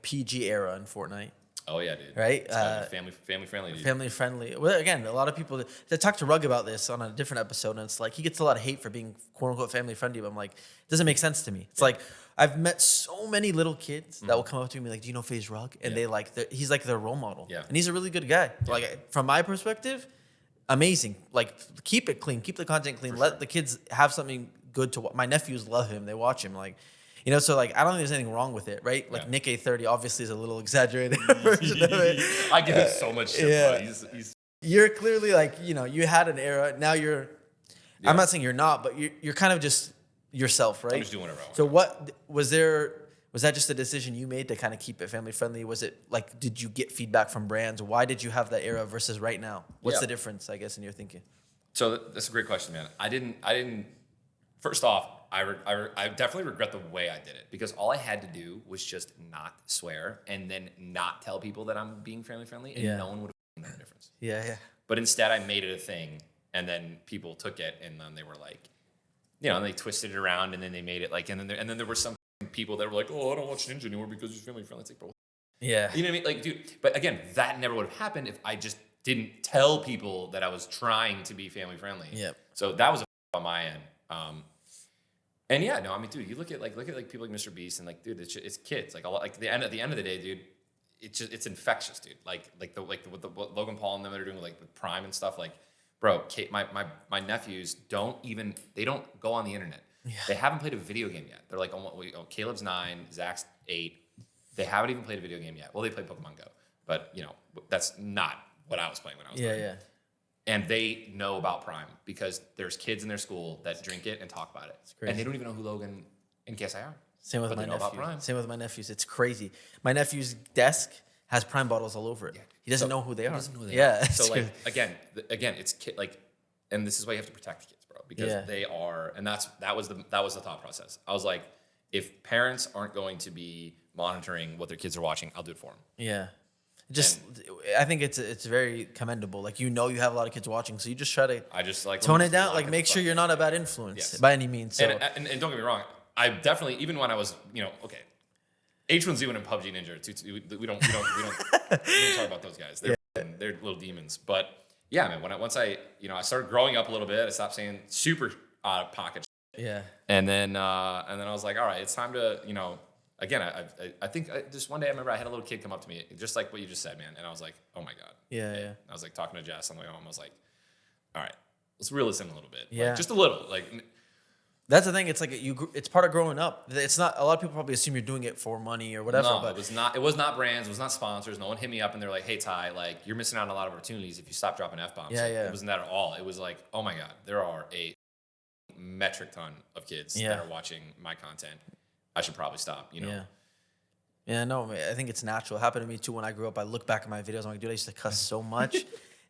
PG era in Fortnite. Oh yeah, dude. Right? It's family friendly, dude. Family friendly. Well, again, a lot of people. I talked to Rug about this on a different episode, and it's like he gets a lot of hate for being quote unquote family friendly. But I'm like, it doesn't make sense to me. It's like I've met so many little kids that will come up to me like, "Do you know FaZe Rug?" And they he's like their role model. Yeah. And he's a really good guy. Yeah. Like from my perspective, amazing. Like keep it clean, keep the content clean. Let the kids have something good to watch. My nephews love him. They watch him. Like. So like I don't think there's anything wrong with it, right? Like Nick A30 obviously is a little exaggerated version of it. I give him so much shit. Yeah. Bro. He's You're clearly like you had an era. Now you're. Yeah. I'm not saying you're not, but you're kind of just yourself, right? I'm just doing whatever I want. So what was there? Was that just a decision you made to kind of keep it family friendly? Was it like did you get feedback from brands? Why did you have that era versus right now? What's the difference? I guess in your thinking. So that's a great question, man. I didn't. First off. I definitely regret the way I did it because all I had to do was just not swear and then not tell people that I'm being family friendly and no one would have known the difference. Yeah. But instead I made it a thing and then people took it and then they were like, and they twisted it around and then they made it like, and then there were some people that were like, oh, I don't watch Ninja anymore because he's family friendly. It's like, bro. Yeah. You know what I mean? Like, dude, but again, that never would have happened if I just didn't tell people that I was trying to be family friendly. Yeah. So that was on my end. And yeah, no, I mean, dude, you look at people like Mr. Beast and like, dude, it's kids. Like at the end of the day, dude, it's infectious, dude. Like what Logan Paul and them that are doing like with Prime and stuff. Like, bro, my nephews don't go on the internet. Yeah. They haven't played a video game yet. They're like, Caleb's 9, Zach's 8. They haven't even played a video game yet. Well, they played Pokemon Go, but that's not what I was playing when I was playing. Yeah. And they know about Prime because there's kids in their school that drink it and talk about it. And they don't even know who Logan and KSI are. Same with my nephews. Same with my nephews. It's crazy. My nephew's desk has Prime bottles all over it. Yeah. He doesn't know who they are. He doesn't know who they are. So like again, it's and this is why you have to protect the kids, bro, because they are, and that was the thought process. I was like, if parents aren't going to be monitoring what their kids are watching, I'll do it for them. Yeah. I think it's very commendable. Like, you have a lot of kids watching, so you just try to I just like tone let me it down. lock Like, it make the sure fuck you're in. not a bad influence Yes. by any means. So And don't get me wrong, I definitely, even when I was, okay, H1Z1 and PUBG Ninja, we don't talk about those guys. They're little demons. But yeah, man, once I started growing up a little bit, I stopped saying super out of pocket shit. yeah, And then I was like, all right, it's time to, again, I think just one day I remember I had a little kid come up to me, just like what you just said, man. And I was like, oh my God. yeah. I was like talking to Jess on the way home. I was like, all right, let's reel this in a little bit. Yeah. Like, just a little. Like, That's the thing. It's like it's part of growing up. It's not. A lot of people probably assume you're doing it for money or whatever. no, but it was not. It was not brands. It was not sponsors. No one hit me up and they're like, "Hey Ty, like you're missing out on a lot of opportunities if you stop dropping f-bombs." Yeah, Like, yeah. It wasn't that at all. It was like, oh my God, there are a metric ton of kids Yeah. that are watching my content. I should probably stop. Yeah. Yeah, no, I think it's natural. It happened to me too when I grew up. I look back at my videos, I'm like, dude, I used to cuss so much.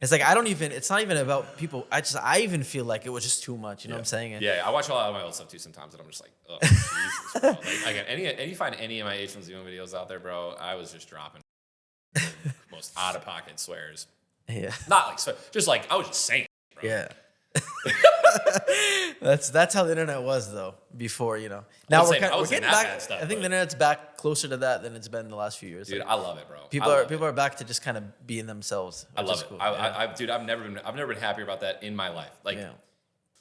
It's like, it's not even about people. I even feel like it was just too much. You know what I'm saying? And Yeah, I watch a lot of my old stuff too sometimes, and I'm just like, oh, Jesus, bro. Like, again, you find any of my H1Z1 videos out there, bro, I was just dropping most out of pocket swears. Yeah. Not like swear, just like I was just saying, bro. Yeah. That's how the internet was though before, Now we're getting back. Stuff, I think the internet's back closer to that than it's been the last few years. Dude, Like, I love it, bro. people are back to just kind of being themselves. I which love is it. cool. Dude, I've never been happier about that in my life. Like, Yeah.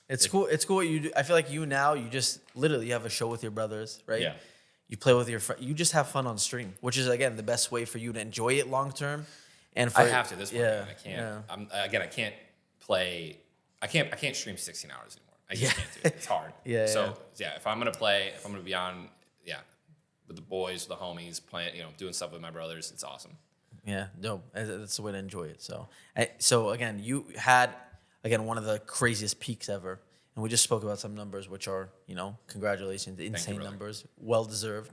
It's cool. It's cool what you do. I feel like you just literally have a show with your brothers, right? Yeah. You play with your friends. You just have fun on stream, which is again the best way for you to enjoy it long term. And for, I have to this point. yeah, Man. I can't. yeah. I can't play. I can't stream 16 hours anymore. I just can't do it. It's hard. Yeah. If I'm gonna play, if I'm gonna be on, with the boys, the homies, playing, doing stuff with my brothers, it's awesome. Yeah, no, that's the way to enjoy it. So again, you had one of the craziest peaks ever, and we just spoke about some numbers, which are congratulations, insane brother. numbers, well deserved.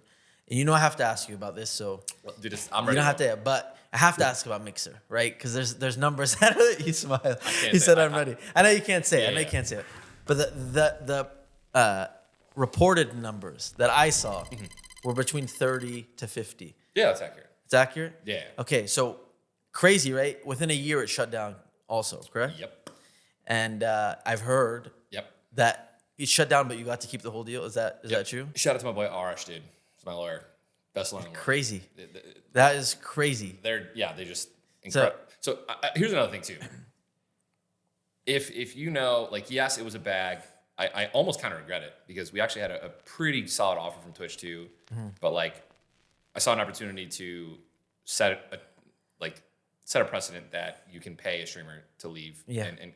And I have to ask you about this, so Well, dude, I'm you ready. don't have to, but I have to ask about Mixer, right? Because there's numbers. You smile. can't He say- said, "I'm ready." I know you can't say it. Yeah, I know you yeah. can't say it. But the reported numbers that I saw were between 30 to 50. Yeah, that's accurate. It's accurate? Yeah. Okay, so crazy, right? Within a year, it shut down also, correct? Yep. And I've heard Yep. that it shut down, but you got to keep the whole deal. Is that true? Shout out to my boy Arash, dude. He's my lawyer. Best lawyer in the world. Crazy. That is crazy. They're just incredible. So here's another thing too. If like, yes, it was a bag. I almost kind of regret it because we actually had a pretty solid offer from Twitch too. But like, I saw an opportunity to set a precedent that you can pay a streamer to leave and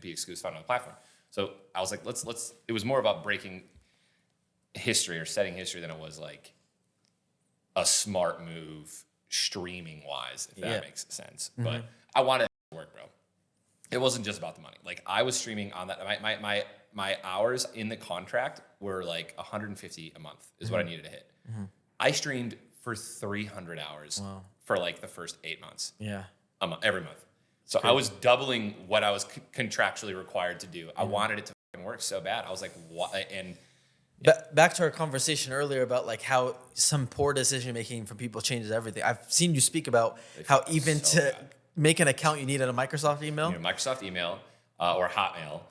be exclusive on the platform. So I was like, let's. It was more about breaking history or setting history than it was like a smart move streaming wise, if that makes sense. But I wanted it to work, bro. It wasn't just about the money. Like, I was streaming on that. My hours in the contract were like 150 a month is what I needed to hit. I streamed for 300 hours for like the first 8 months. Yeah. Every month. So I was doubling what I was contractually required to do. I wanted it to fucking work so bad. I was like, what? And Back to our conversation earlier about like how some poor decision making from people changes everything. I've seen you speak about how even so to make an account you needed a Microsoft email. Microsoft email or Hotmail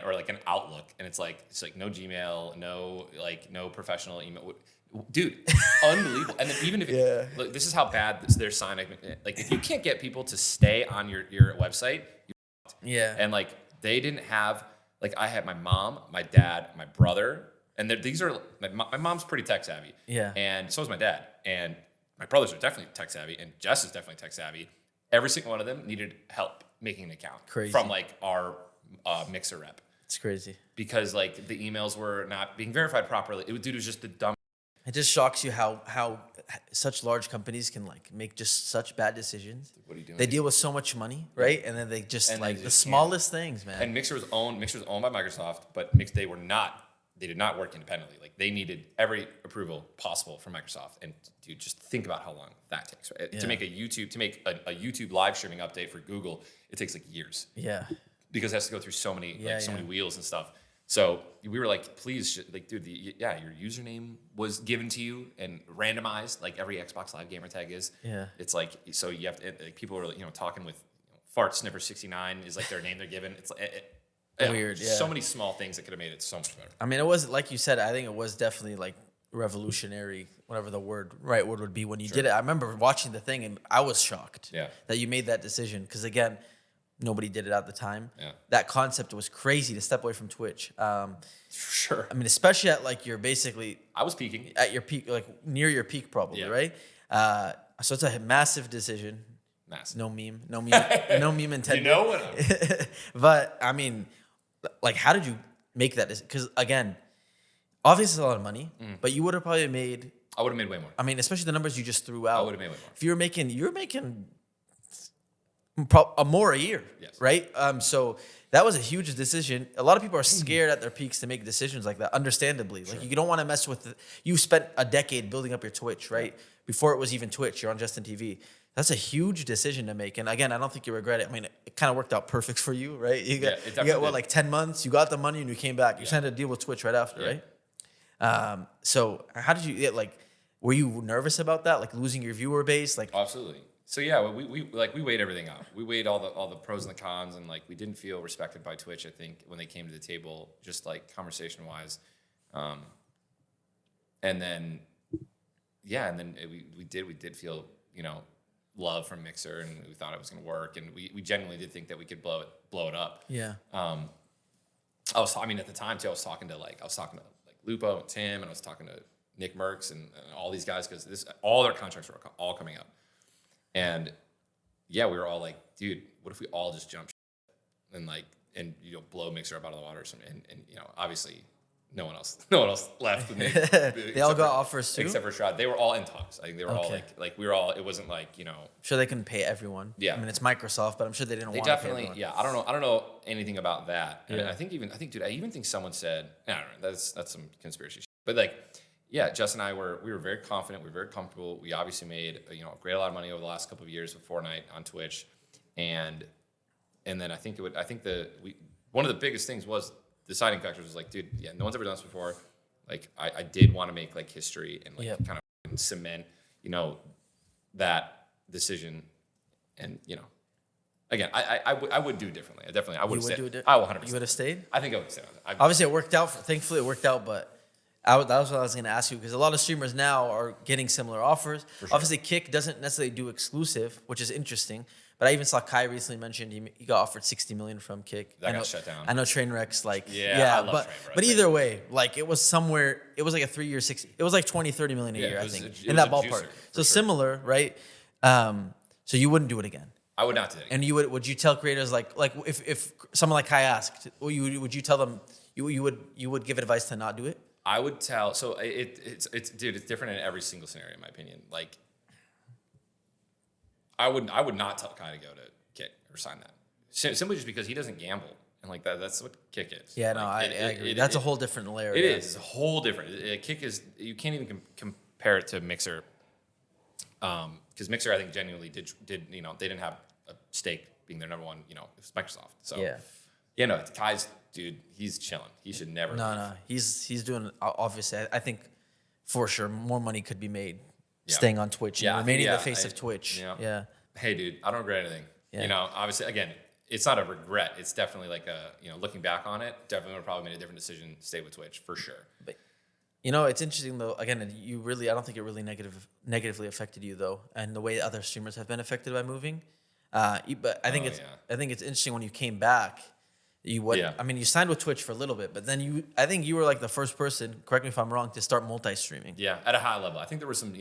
or like an Outlook, and it's like no Gmail, no professional email. Dude, unbelievable. And then even if look, this is how bad their sign. Like, if you can't get people to stay on your website, and like they didn't have, like, I had my mom, my dad, my brother, and these are my mom's pretty tech savvy. Yeah. And so is my dad, and my brothers are definitely tech savvy, and Jess is definitely tech savvy. Every single one of them needed help making an account Crazy. from like our Mixer rep. It's crazy. Because like the emails were not being verified properly. It was just the dumb. It just shocks you how such large companies can like make just such bad decisions. What are you doing? They deal with so much money, right? And then they just And like they the just smallest things, man. And Mixer was owned by Microsoft, but they did not work independently. Like, they needed every approval possible from Microsoft. And dude, just think about how long that takes, right? Yeah. To make a YouTube live streaming update for Google, it takes like years Yeah. because it has to go through so many Yeah, many wheels and stuff. So we were like, please, like, dude, your username was given to you and randomized, like every Xbox Live gamer tag is. Yeah. It's like, so you have to, like, people are, talking with Fart Sniffer 69 is like their name they're given. It's Weird, yeah. So many small things that could have made it so much better. I mean, it was like you said. I think it was definitely like revolutionary, whatever the right word would be when you did it. I remember watching the thing and I was shocked that you made that decision because again, nobody did it at the time. Yeah. That concept was crazy to step away from Twitch. For sure. I mean, especially at like you're basically I was peaking at your peak, like near your peak, probably, right? So it's a massive decision. Massive. No meme, no meme intended. You know what? But I mean, like, how did you make that decision? Because again, obviously it's a lot of money, but you would have probably made. I would have made way more. I mean, especially the numbers you just threw out. I would have made way more. If you're making more a year, Yes. right? So that was a huge decision. A lot of people are scared at their peaks to make decisions like that, understandably. Like, you don't want to mess with you spent a decade building up your Twitch, right? Before it was even Twitch, you're on Justin TV. That's a huge decision to make. And again, I don't think you regret it. I mean, it kind of worked out perfect for you, right? You got definitely did. like 10 months, you got the money and you came back. You signed a deal with Twitch right after, right? So how did you get, like, were you nervous about that? Like losing your viewer base? Like, Absolutely. So yeah, we weighed everything out. We weighed all the pros and the cons, and like we didn't feel respected by Twitch. I think when they came to the table, just like conversation wise, and then we did feel love from Mixer, and we thought it was going to work, and we genuinely did think that we could blow it up. yeah. At the time too, I was talking to like Lupo and Tim, and I was talking to Nick Merckx and all these guys because all their contracts were all coming up. And yeah, we were all like, dude, what if we all just jump and blow Mixer up out of the water or something? And obviously no one else left. And They all got offers too? Except for Shroud. They were all in talks. I think they were all like we were all, it wasn't like, Sure, they couldn't pay everyone. Yeah. I mean, it's Microsoft, but I'm sure they didn't they want to pay definitely, everyone. yeah, I don't know anything about that. And Yeah. I think, dude, I even think someone said, I don't know, that's some conspiracy shit. But like, yeah, Jess and I we were very confident. We were very comfortable. We obviously made a lot of money over the last couple of years with Fortnite on Twitch, and then I think one of the biggest things was deciding factors was like, dude, yeah, no one's ever done this before. Like, I did want to make like history and like kind of cement that decision, and again, I would do differently. I would have stayed. I will 100%. You would have stayed? I think I would have stayed. Obviously, it worked out. Thankfully, it worked out, but. That was what I was going to ask you because a lot of streamers now are getting similar offers. Sure. Obviously, Kick doesn't necessarily do exclusive, which is interesting. But I even saw Kai recently mentioned he got offered $60 million from Kick. That got shut down. I know Trainwreck's like I love Trainwreck. but either way, like it was somewhere. It was like a 3-year, it was like 20-30 million a year, I think, in that ballpark. So similar, right? So you wouldn't do it again. I would not do it again. And would you tell creators like if someone like Kai asked, would you tell them you would give advice to not do it? I would tell. So it's different in every single scenario, in my opinion. Like, I would not tell Kai to go to Kick or sign that. Simply just because he doesn't gamble, and like that's what Kick is. Yeah, no, I agree. That's a whole different layer. It is. It's a whole different. Kick is. You can't even compare it to Mixer, because Mixer, I think, genuinely did they didn't have a stake being their number one. It was Microsoft. So yeah, Kai's. Dude, he's chilling. He should never leave. No. He's doing, obviously, I think for sure more money could be made staying on Twitch and remaining the face of Twitch. Yeah. Hey, dude, I don't regret anything. Yeah. Obviously, again, it's not a regret. It's definitely like looking back on it, definitely would have probably made a different decision to stay with Twitch for sure. But, it's interesting though. Again, I don't think it really negatively affected you though, and the way other streamers have been affected by moving. But I think I think it's interesting when you came back. You would. Yeah. I mean, you signed with Twitch for a little bit, but then I think you were like the first person, correct me if I'm wrong, to start multi-streaming. Yeah, at a high level. I think there was some,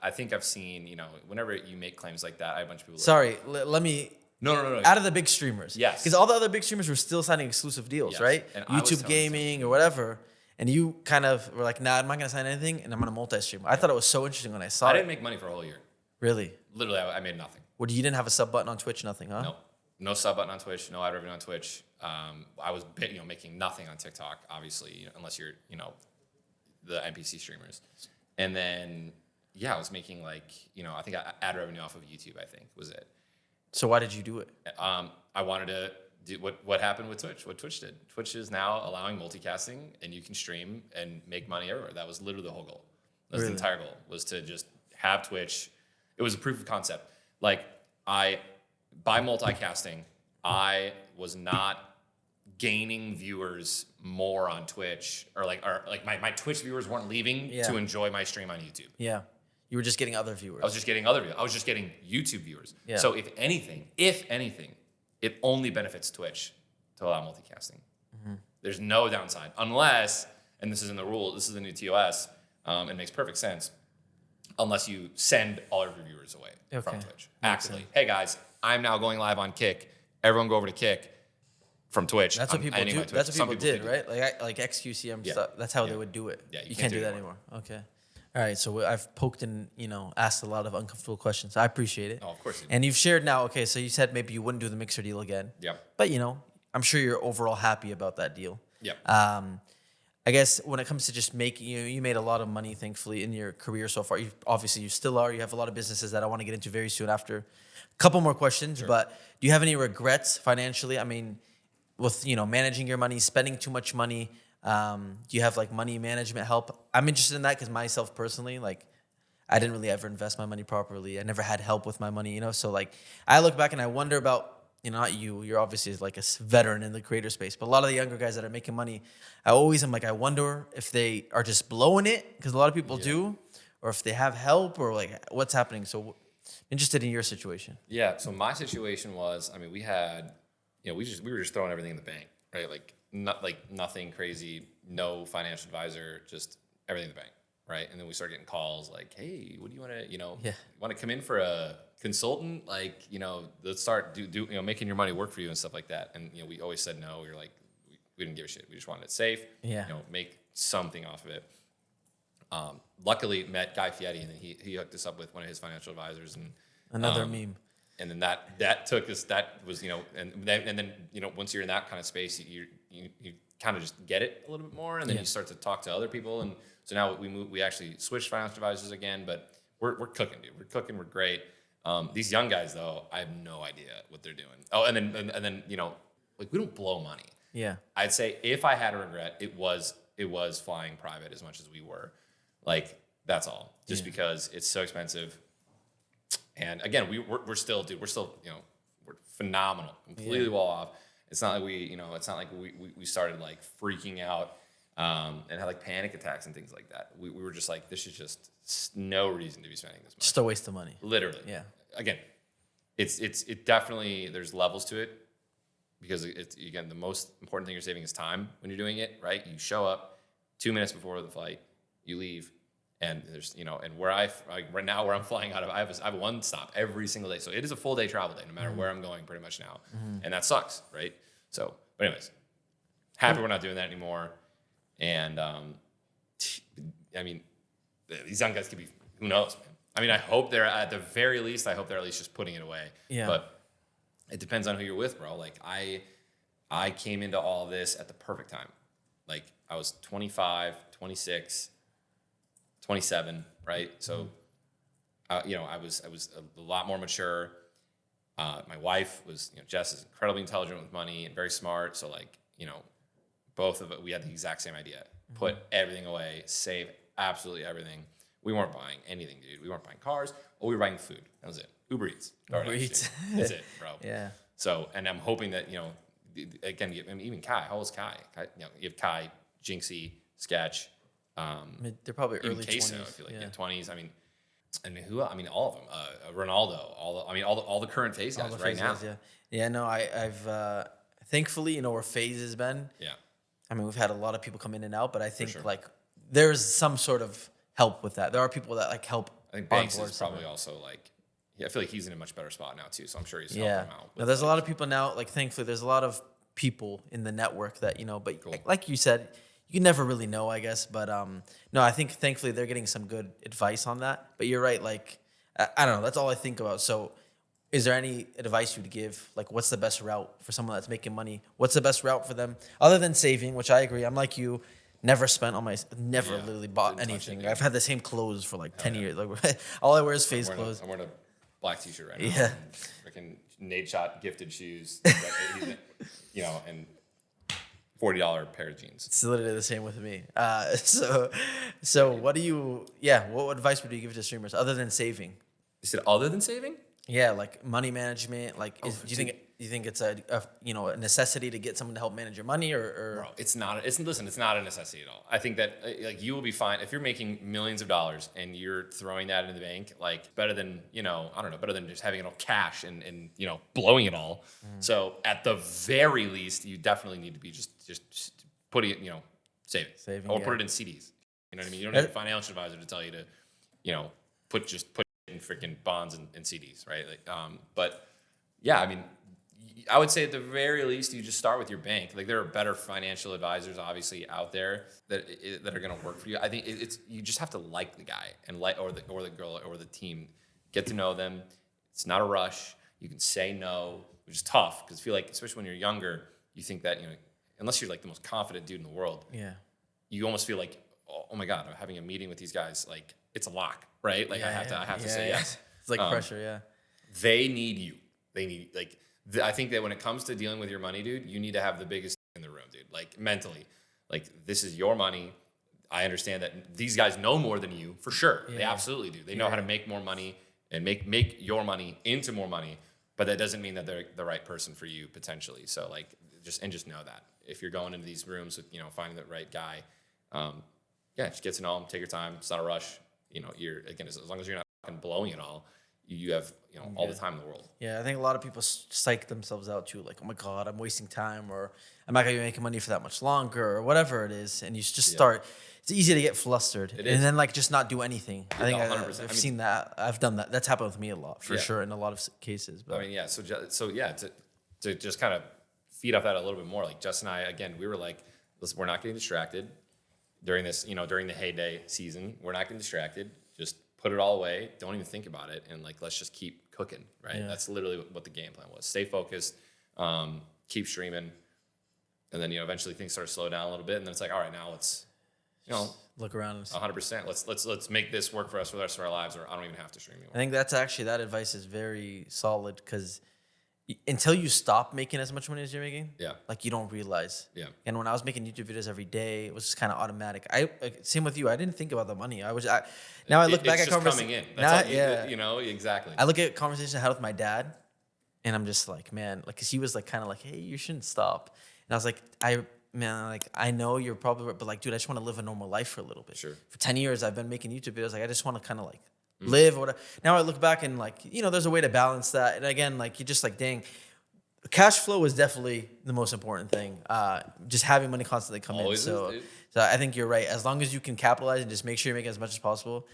I think I've seen, whenever you make claims like that, I have a bunch of people. Sorry, let me. No. Out of the big streamers. Yes. Because all the other big streamers were still signing exclusive deals, right? And YouTube gaming or whatever. And you kind of were like, nah, I'm not going to sign anything, and I'm going to multi-stream. I thought it was so interesting when I saw it. I didn't make money for a whole year. Really? Literally, I made nothing. You didn't have a sub button on Twitch, nothing, huh? No. No sub button on Twitch, no ad revenue on Twitch. I was making nothing on TikTok, obviously, unless you're the NPC streamers. And then I was making like I think ad revenue off of YouTube. I think was it. So why did you do it? I wanted to what happened with Twitch? What Twitch did? Twitch is now allowing multicasting, and you can stream and make money everywhere. That was literally the whole goal. That was the entire goal, was to just have Twitch. It was a proof of concept. Like, by multicasting, I was not gaining viewers more on Twitch, or my Twitch viewers weren't leaving to enjoy my stream on YouTube. Yeah. You were just getting other viewers. I was just getting other viewers. I was just getting YouTube viewers. Yeah. So if anything, it only benefits Twitch to allow multicasting. Mm-hmm. There's no downside, unless, and this is in the rule, this is the new TOS, it makes perfect sense, unless you send all of your viewers away from Twitch actively. Hey guys, I'm now going live on Kick. Everyone go over to Kick from Twitch. That's what people do. That's what people did, right? Like XQCM stuff. That's how they would do it. Yeah, you can't do that anymore. Okay. All right, so I've poked and, asked a lot of uncomfortable questions. I appreciate it. Oh, of course. And you've shared now, okay, so you said maybe you wouldn't do the Mixer deal again. Yep. But, I'm sure you're overall happy about that deal. Yep. I guess when it comes to just making, you made a lot of money, thankfully, in your career so far. Obviously, you still are. You have a lot of businesses that I want to get into very soon after a couple more questions. Sure. But do you have any regrets financially? I mean, with, managing your money, spending too much money, do you have like money management help? I'm interested in that because myself personally, like, I didn't really ever invest my money properly. I never had help with my money, so like I look back and I wonder about, not you're obviously like a veteran in the creator space, but a lot of the younger guys that are making money, I wonder if they are just blowing it, because a lot of people do, or if they have help, or like what's happening. So interested in your situation. Yeah. So my situation was, we had, we were just throwing everything in the bank, right? Like nothing crazy, no financial advisor, just everything in the bank, right? And then we started getting calls like, hey, what do you want to, want to come in for a consultant? Like, let's start making your money work for you and stuff like that. And, we always said no. We were like, we didn't give a shit. We just wanted it safe, make something off of it. Luckily met Guy Fieri, and then he hooked us up with one of his financial advisors, and another meme. And then that took us, that was, and then once you're in that kind of space, you kind of just get it a little bit more, and then you start to talk to other people. And so now we actually switched financial advisors again, but we're cooking, dude. We're cooking. We're great. These young guys though, I have no idea what they're doing. Oh, and then like, we don't blow money. Yeah. I'd say if I had a regret, it was flying private as much as we were. Like, that's all. Just because it's so expensive. And again, we're still, dude, we're phenomenal, completely well off. It's not like we started like freaking out and had like panic attacks and things like that. We were just like, this is just no reason to be spending this money. Just a waste of money. Literally. Yeah. Again, it definitely, there's levels to it, because it's, again, the most important thing you're saving is time when you're doing it, right? You show up 2 minutes before the flight, you leave. And there's, and where right now where I'm flying out of, I have one stop every single day. So it is a full day travel day, no matter where I'm going pretty much now. And that sucks, right? So, but anyways, happy we're not doing that anymore. And, these young guys could be, who knows, man. I hope they're, at the very least, at least just putting it away. Yeah. But it depends on who you're with, bro. Like, I came into all this at the perfect time. Like, I was 25, 26, 27, right? So, I was a lot more mature. My wife was, Jess is incredibly intelligent with money and very smart. So, like, both of it, we had the exact same idea. Put everything away, save absolutely everything. We weren't buying anything, dude. We weren't buying cars. Or we were buying food. That was it. Uber Eats. Uber Eats. That's it, bro. Yeah. So, and I'm hoping that, again, even Kai. How old is Kai? You have Kai, Jinxie, Sketch. They're probably early Queso, 20s. I feel like in 20s. All of them. Ronaldo. All the current FaZe guys right now. Yeah. No, I've thankfully, where FaZe has been. Yeah. We've had a lot of people come in and out, but I think like there's some sort of help with that. There are people that like help. I think Banks is probably also like, I feel like he's in a much better spot now too. So I'm sure he's helping him out. No, there's a lot of people now. Like, thankfully, there's a lot of people in the network that but like you said, you never really know, I guess. But no, I think thankfully they're getting some good advice on that. But you're right. Like, I don't know. That's all I think about. So, is there any advice you'd give? Like, what's the best route for someone that's making money? What's the best route for them other than saving? Which I agree. I'm like you. Never spent on literally bought anything. I've had the same clothes for like 10 years. Like, all I wear is FaZe clothes. I'm wearing a black t-shirt right now. Yeah. freaking Nate Shot gifted shoes, you know, and $40 pair of jeans. It's literally the same with me. So what do you? Yeah, what advice would you give to streamers other than saving? You said other than saving? Yeah, like money management. Like, Oh, do you think it's a a necessity to get someone to help manage your money, or Bro, it's not. It's not a necessity at all. I think that like you will be fine if you're making millions of dollars and you're throwing that in the bank. Like better than I don't know, better than just having it all cash and blowing it all. So at the very least, you definitely need to be just putting it saving, or put it in CDs. You know what I mean? You don't need a financial advisor to tell you to put it in freaking bonds and CDs, right? Like, but yeah, I mean. I would say at the very least, you just start with your bank. Like there are better financial advisors, obviously, out there that are going to work for you. I think it's you just have to like the guy and or the girl or the team. Get to know them. It's not a rush. You can say no, which is tough because I feel like, especially when you're younger, you think that unless you're like the most confident dude in the world, you almost feel like, oh my God, I'm having a meeting with these guys. Like it's a lock, right? Like I have to say yes. It's like pressure, yeah. They need you. They need I think that when it comes to dealing with your money, dude, you need to have the biggest in the room, dude. Like mentally, like this is your money. I understand that these guys know more than you for sure. Yeah. They absolutely do. They know how to make more money and make your money into more money. But that doesn't mean that they're the right person for you potentially. So like just know that if you're going into these rooms with finding the right guy, just get to know them. Take your time. It's not a rush. As long as you're not fucking blowing it all. You have all the time in the world. Yeah, I think a lot of people psych themselves out too, like, oh my God, I'm wasting time, or I'm not gonna be making money for that much longer, or whatever it is, and you just start. It's easy to get flustered, and then like just not do anything. I think 100%. I've seen that. I've done that. That's happened with me a lot, for sure, in a lot of cases. But I mean, to just kind of feed off that a little bit more, like Justin and I, again, we were like, listen, we're not getting distracted during this, during the heyday season. We're not getting distracted. Just put it all away. Don't even think about it. And like, let's just keep cooking, right? Yeah. That's literally what the game plan was. Stay focused, keep streaming. And then, eventually things start to slow down a little bit. And then it's like, all right, now let's, look around. 100%. Let's make this work for us for the rest of our lives, or I don't even have to stream anymore. I think that advice is very solid because until you stop making as much money as you're making, like you don't realize. Yeah. And when I was making YouTube videos every day, it was just kind of automatic. Same with you. I didn't think about the money. I look back at conversations. Coming in. That's all exactly. I look at conversations I had with my dad, and I'm just like, man, like, cause he was like, kind of like, hey, you shouldn't stop. And I was like, I know you're probably right, but like, dude, I just want to live a normal life for a little bit. Sure. For 10 years, I've been making YouTube videos. Like, I just want to kind of like live or whatever. Now I look back and like, there's a way to balance that. And again, like, you're just like, dang, cash flow is definitely the most important thing. Just having money constantly come in. So I think you're right. As long as you can capitalize and just make sure you're making as much as possible,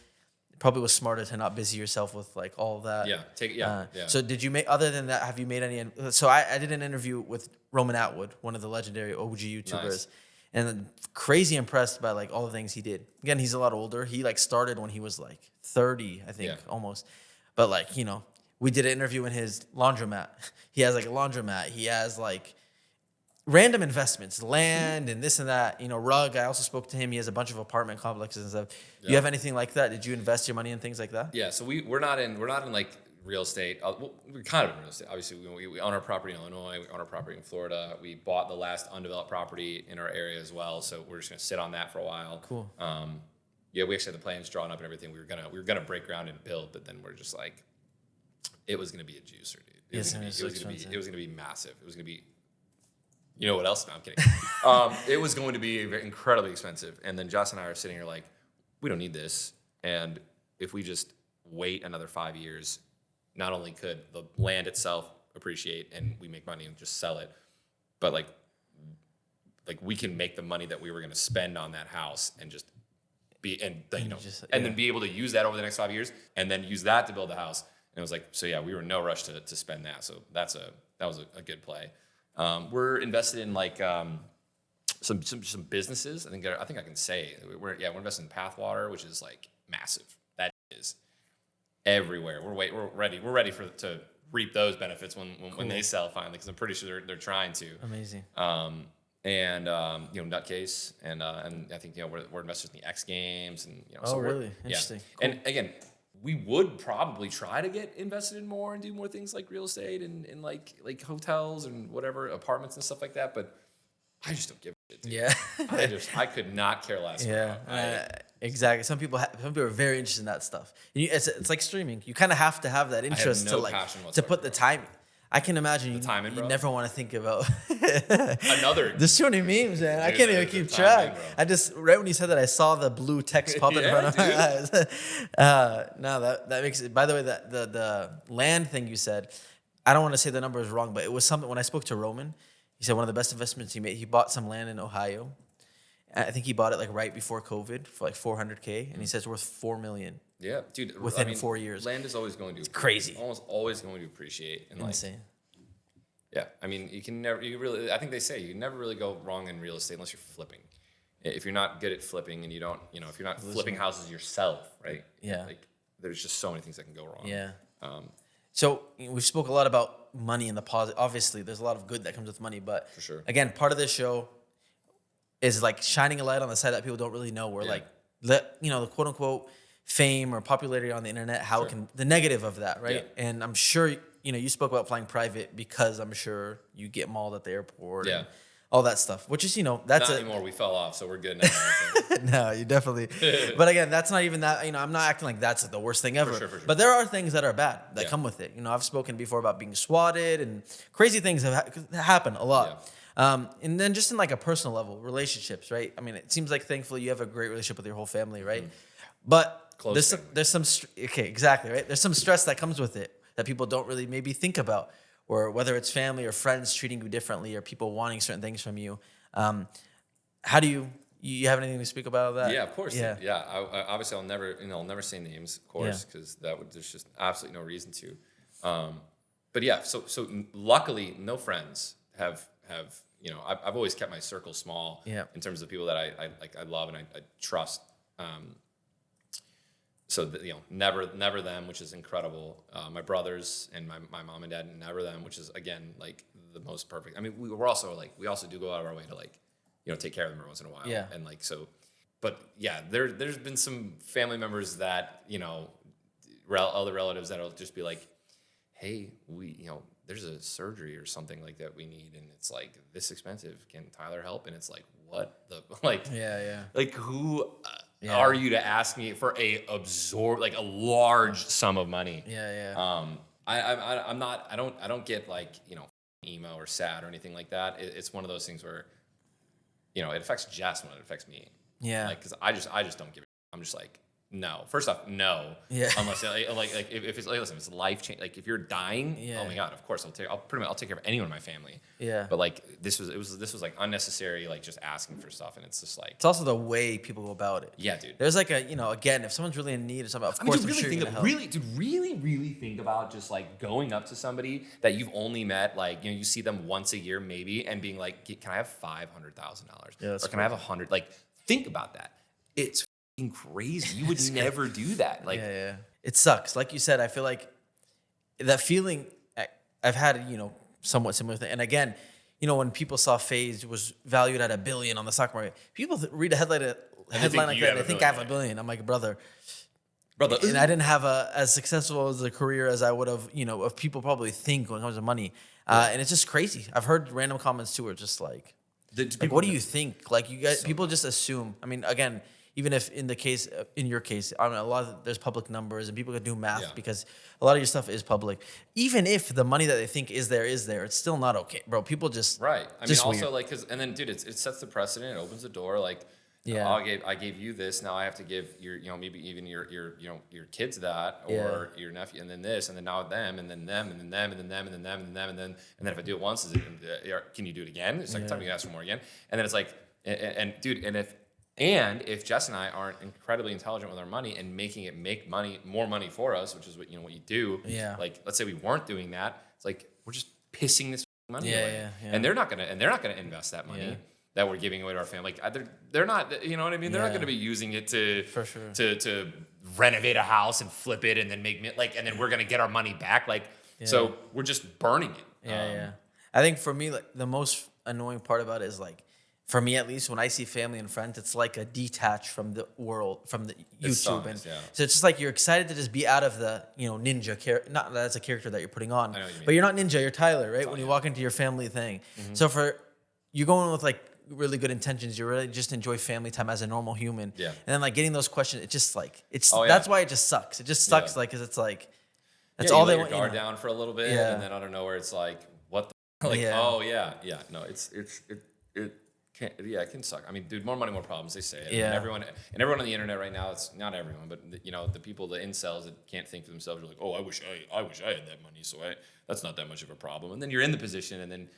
it probably was smarter to not busy yourself with like all of that. Yeah. So did you other than that, have you made any? So I did an interview with Roman Atwood, one of the legendary OG YouTubers. Nice. And crazy impressed by like all the things he did. Again, he's a lot older. He like started when he was like 30, I think, almost. But like, we did an interview in his laundromat. He has like a laundromat. He has like random investments, land and this and that. Rug. I also spoke to him. He has a bunch of apartment complexes and stuff. Do you have anything like that? Did you invest your money in things like that? Yeah. So we're not in like real estate. We're kind of in real estate. Obviously, we own our property in Illinois. We own our property in Florida. We bought the last undeveloped property in our area as well. So we're just gonna sit on that for a while. Cool. We actually had the plans drawn up and everything. We were gonna break ground and build, but then we're just like, it was gonna be a juicer, dude. It was gonna be massive. It was gonna be, what else? No, I'm kidding. It was going to be incredibly expensive. And then Josh and I are sitting here like, we don't need this. And if we just wait another 5 years, not only could the land itself appreciate and we make money and just sell it, but like we can make the money that we were going to spend on that house and just then be able to use that over the next 5 years and then use that to build the house. And it was like, so yeah, we were in no rush to spend that. So that was a good play. We're invested in like some businesses. I think I can say we're invested in Pathwater, which is like massive. That is everywhere. We're ready to reap those benefits when they sell finally, because I'm pretty sure they're trying to. Amazing. Nutcase, and I think we're investors in the X Games, and really interesting. Cool. And again, we would probably try to get invested in more and do more things like real estate and like hotels and whatever, apartments and stuff like that. But I just don't give a shit. Dude. Yeah. I could not care less. Yeah, bro. exactly. Some people are very interested in that stuff. And it's like streaming. You kind of have to have that interest no to passion to whatsoever, put the bro. time. I can imagine you timing, bro. never want to think about Another. There's too many memes, man. I Dude, can't even the keep timing, track. bro. I just right when you said that, I saw the blue text pop in front of my eyes. No, that makes it. By the way, that the land thing you said, I don't want to say the number is wrong, but it was something. When I spoke to Roman, he said one of the best investments he made. He bought some land in Ohio. I think he bought it like right before COVID for like $400K, and he says it's worth $4 million. Yeah, dude. Within 4 years. Land is always going to. It's crazy. Almost always going to appreciate. And like, Insane. yeah, I mean, you can never. You really. I think they say you never really go wrong in real estate unless you're flipping. If you're not good at flipping and you don't, if you're not flipping houses yourself, right? Yeah. Like, there's just so many things that can go wrong. Yeah. So we've spoke a lot about money and the positive. Obviously, there's a lot of good that comes with money, but For sure. again, part of this show is like shining a light on the side that people don't really know. Where Yeah. like the quote unquote fame or popularity on the internet, how it can the negative of that, right? Yeah. And I'm sure you spoke about flying private because I'm sure you get mauled at the airport. Yeah. And all that stuff, which is that's Not anymore. We fell off, so we're good now. I think. No, you definitely. But again, that's not even that. I'm not acting like that's the worst thing ever. sure. But there are things that are bad that Yeah. come with it. I've spoken before about being swatted and crazy things have happen a lot. And then just in like a personal level, relationships, right? I mean, it seems like thankfully you have a great relationship with your whole family, right? But Close there's some okay, exactly, right? There's some stress that comes with it that people don't really maybe think about, or whether it's family or friends treating you differently, or people wanting certain things from you. How do you have anything to speak about that? Yeah, of course. Yeah. Yeah. I obviously, I'll never say names, of course, because there's just absolutely no reason to. But yeah, so luckily, no friends have. I've always kept my circle small. Yeah. In terms of people that I love and I trust. So never them, which is incredible. My brothers and my mom and dad, never them, which is again like the most perfect. I mean, we also do go out of our way to take care of them every once in a while. Yeah. And like so, but yeah, there's been some family members that other relatives that'll just be like, hey, there's a surgery or something like that we need, and it's like this expensive. Can Tyler help? And it's like, what the Yeah. like who. Yeah. Are you to ask me for a large sum of money? Yeah. I don't get like emo or sad or anything like that. It's one of those things where it affects Jess when it affects me. Yeah. Like because I just don't give a I'm just like no. First off, no. Yeah. Unless if it's like listen, if it's life change. Like if you're dying, Yeah. oh my god, of course I'll take care of anyone in my family. Yeah. But like this was like unnecessary, like just asking for stuff, and it's just like It's also the way people go about it. yeah, dude. There's like again, if someone's really in need or something, of course I'm sure you're gonna help. Really think about just like going up to somebody that you've only met, like you see them once a year maybe, and being like, "Can I have $500,000? Yeah, that's or can I have 100?" Like, think about that. It's f***ing crazy. You would never do that. Like, Yeah. It sucks. Like you said, I feel like that feeling. I've had somewhat similar thing, and again, when people saw FaZe was valued at $1 billion on the stock market, people read a headline like you that. have They $1 think I have billion, $1 billion. I'm like, brother. brother, And I didn't have as successful as a career as I would have, of people probably think when it comes to money. And it's just crazy. I've heard random comments too, where just like what do you think? Like you guys, people just assume. I mean, again, even if in your case, I mean, there's public numbers and people can do math because a lot of your stuff is public. Even if the money that they think is there, it's still not okay, bro. People just right. I mean, just also weird. like, and then dude, it sets the precedent. It opens the door. Like, Yeah. I gave you this. Now I have to give your, maybe even your kids that, or Yeah. your nephew, and then this, and then now them, and then them, and then them, and then them, and then them, and then them, and then if I do it once, can you do it again? The second time you can ask for more again, and then it's like, and dude, and if Jess and I aren't incredibly intelligent with our money and making it make more money for us, which is what what you do. Yeah. Like, let's say we weren't doing that, it's like we're just pissing this money away, yeah. and they're not gonna invest that money. Yeah. That we're giving away to our family. Like they're not, you know what I mean? They're not Yeah. going to be using it to For sure. to renovate a house and flip it and then and then we're going to get our money back. Like so we're just burning it. Yeah. I think for me, like the most annoying part about it is like for me at least, when I see family and friends, it's like a detach from the world, from the YouTube. nice, yeah. So it's just like you're excited to just be out of the, ninja character. Not that that's a character that you're putting on, I know what you mean. but you're not ninja, you're Tyler, right? When you walk into your family thing. So you're going with like really good intentions. You really just enjoy family time as a normal human. Yeah. And then like getting those questions, it just like, Oh, yeah. that's why it just sucks. It just sucks, Yeah. like, cause it's like, that's Yeah, all you they let want. your guard down for a little bit, Yeah. and then out of nowhere, it's like, what the, like, Yeah. oh, yeah. No, it can suck. I mean, dude, more money, more problems, they say it. Yeah. And everyone on the internet right now, it's not everyone, but, the people, the incels that can't think for themselves are like, oh, I wish I had that money, so that's not that much of a problem. And then you're in the position, and then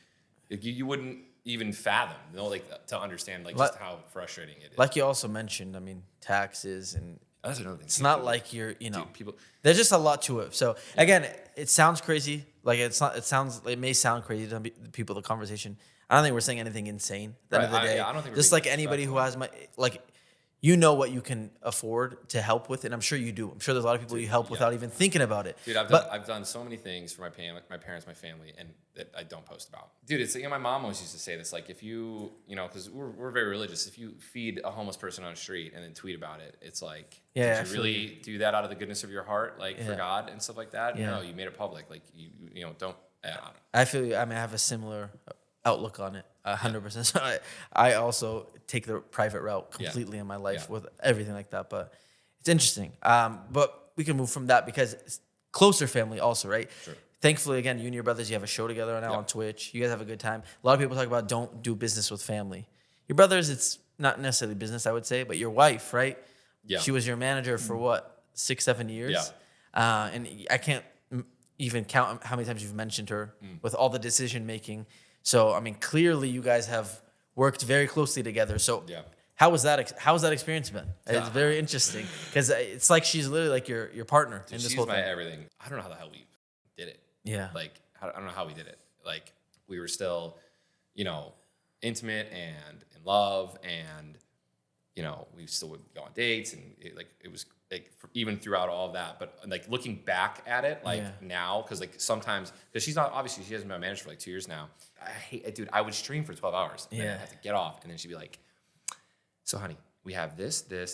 you wouldn't even fathom, like, to understand, like, just how frustrating it is. Like you also mentioned, I mean, taxes and That's another thing. it's not like you're, people. there's just a lot to it. So again, it sounds crazy. Like it may sound crazy to the people, the conversation. I don't think we're saying anything insane at the end of the Right, day. I don't think we're just being like anybody who disrespectful. has what you can afford to help with, and I'm sure you do. I'm sure there's a lot of people you help without even thinking about it. Dude, But I've done so many things for my parents, my family, and that I don't post about. Dude, it's my mom always used to say this, like, if you, because we're very religious. If you feed a homeless person on the street and then tweet about it, it's like, Yeah, did you really do that out of the goodness of your heart, like for Yeah. God and stuff like that? Yeah. No, you made it public. Like you don't. I don't know. I feel you. I mean, I have a similar outlook on it, 100%. So I also take the private route completely in my life with everything like that. But it's interesting. But we can move from that because it's closer family also, right? Sure. Thankfully, again, you and your brothers, you have a show together now on Twitch. You guys have a good time. A lot of people talk about don't do business with family. Your brothers, it's not necessarily business, I would say, but your wife, right? Yeah. She was your manager for what, 6-7 years? Yeah. And I can't even count how many times you've mentioned her with all the decision making. So, I mean, clearly you guys have worked very closely together. So, Yeah. how's that experience been? It's very interesting because it's like she's literally like your partner in this She's whole my thing. everything. I don't know how the hell we did it. Yeah. Like, I don't know how we did it. Like, we were still, intimate and in love, and, we still would go on dates, and it was like even throughout all of that. But like looking back at it, now, because like sometimes, because she hasn't been my manager for like 2 years now. I hate it, dude. I would stream for 12 hours, and then I have to get off, and then she'd be like, "So, honey, we have this, your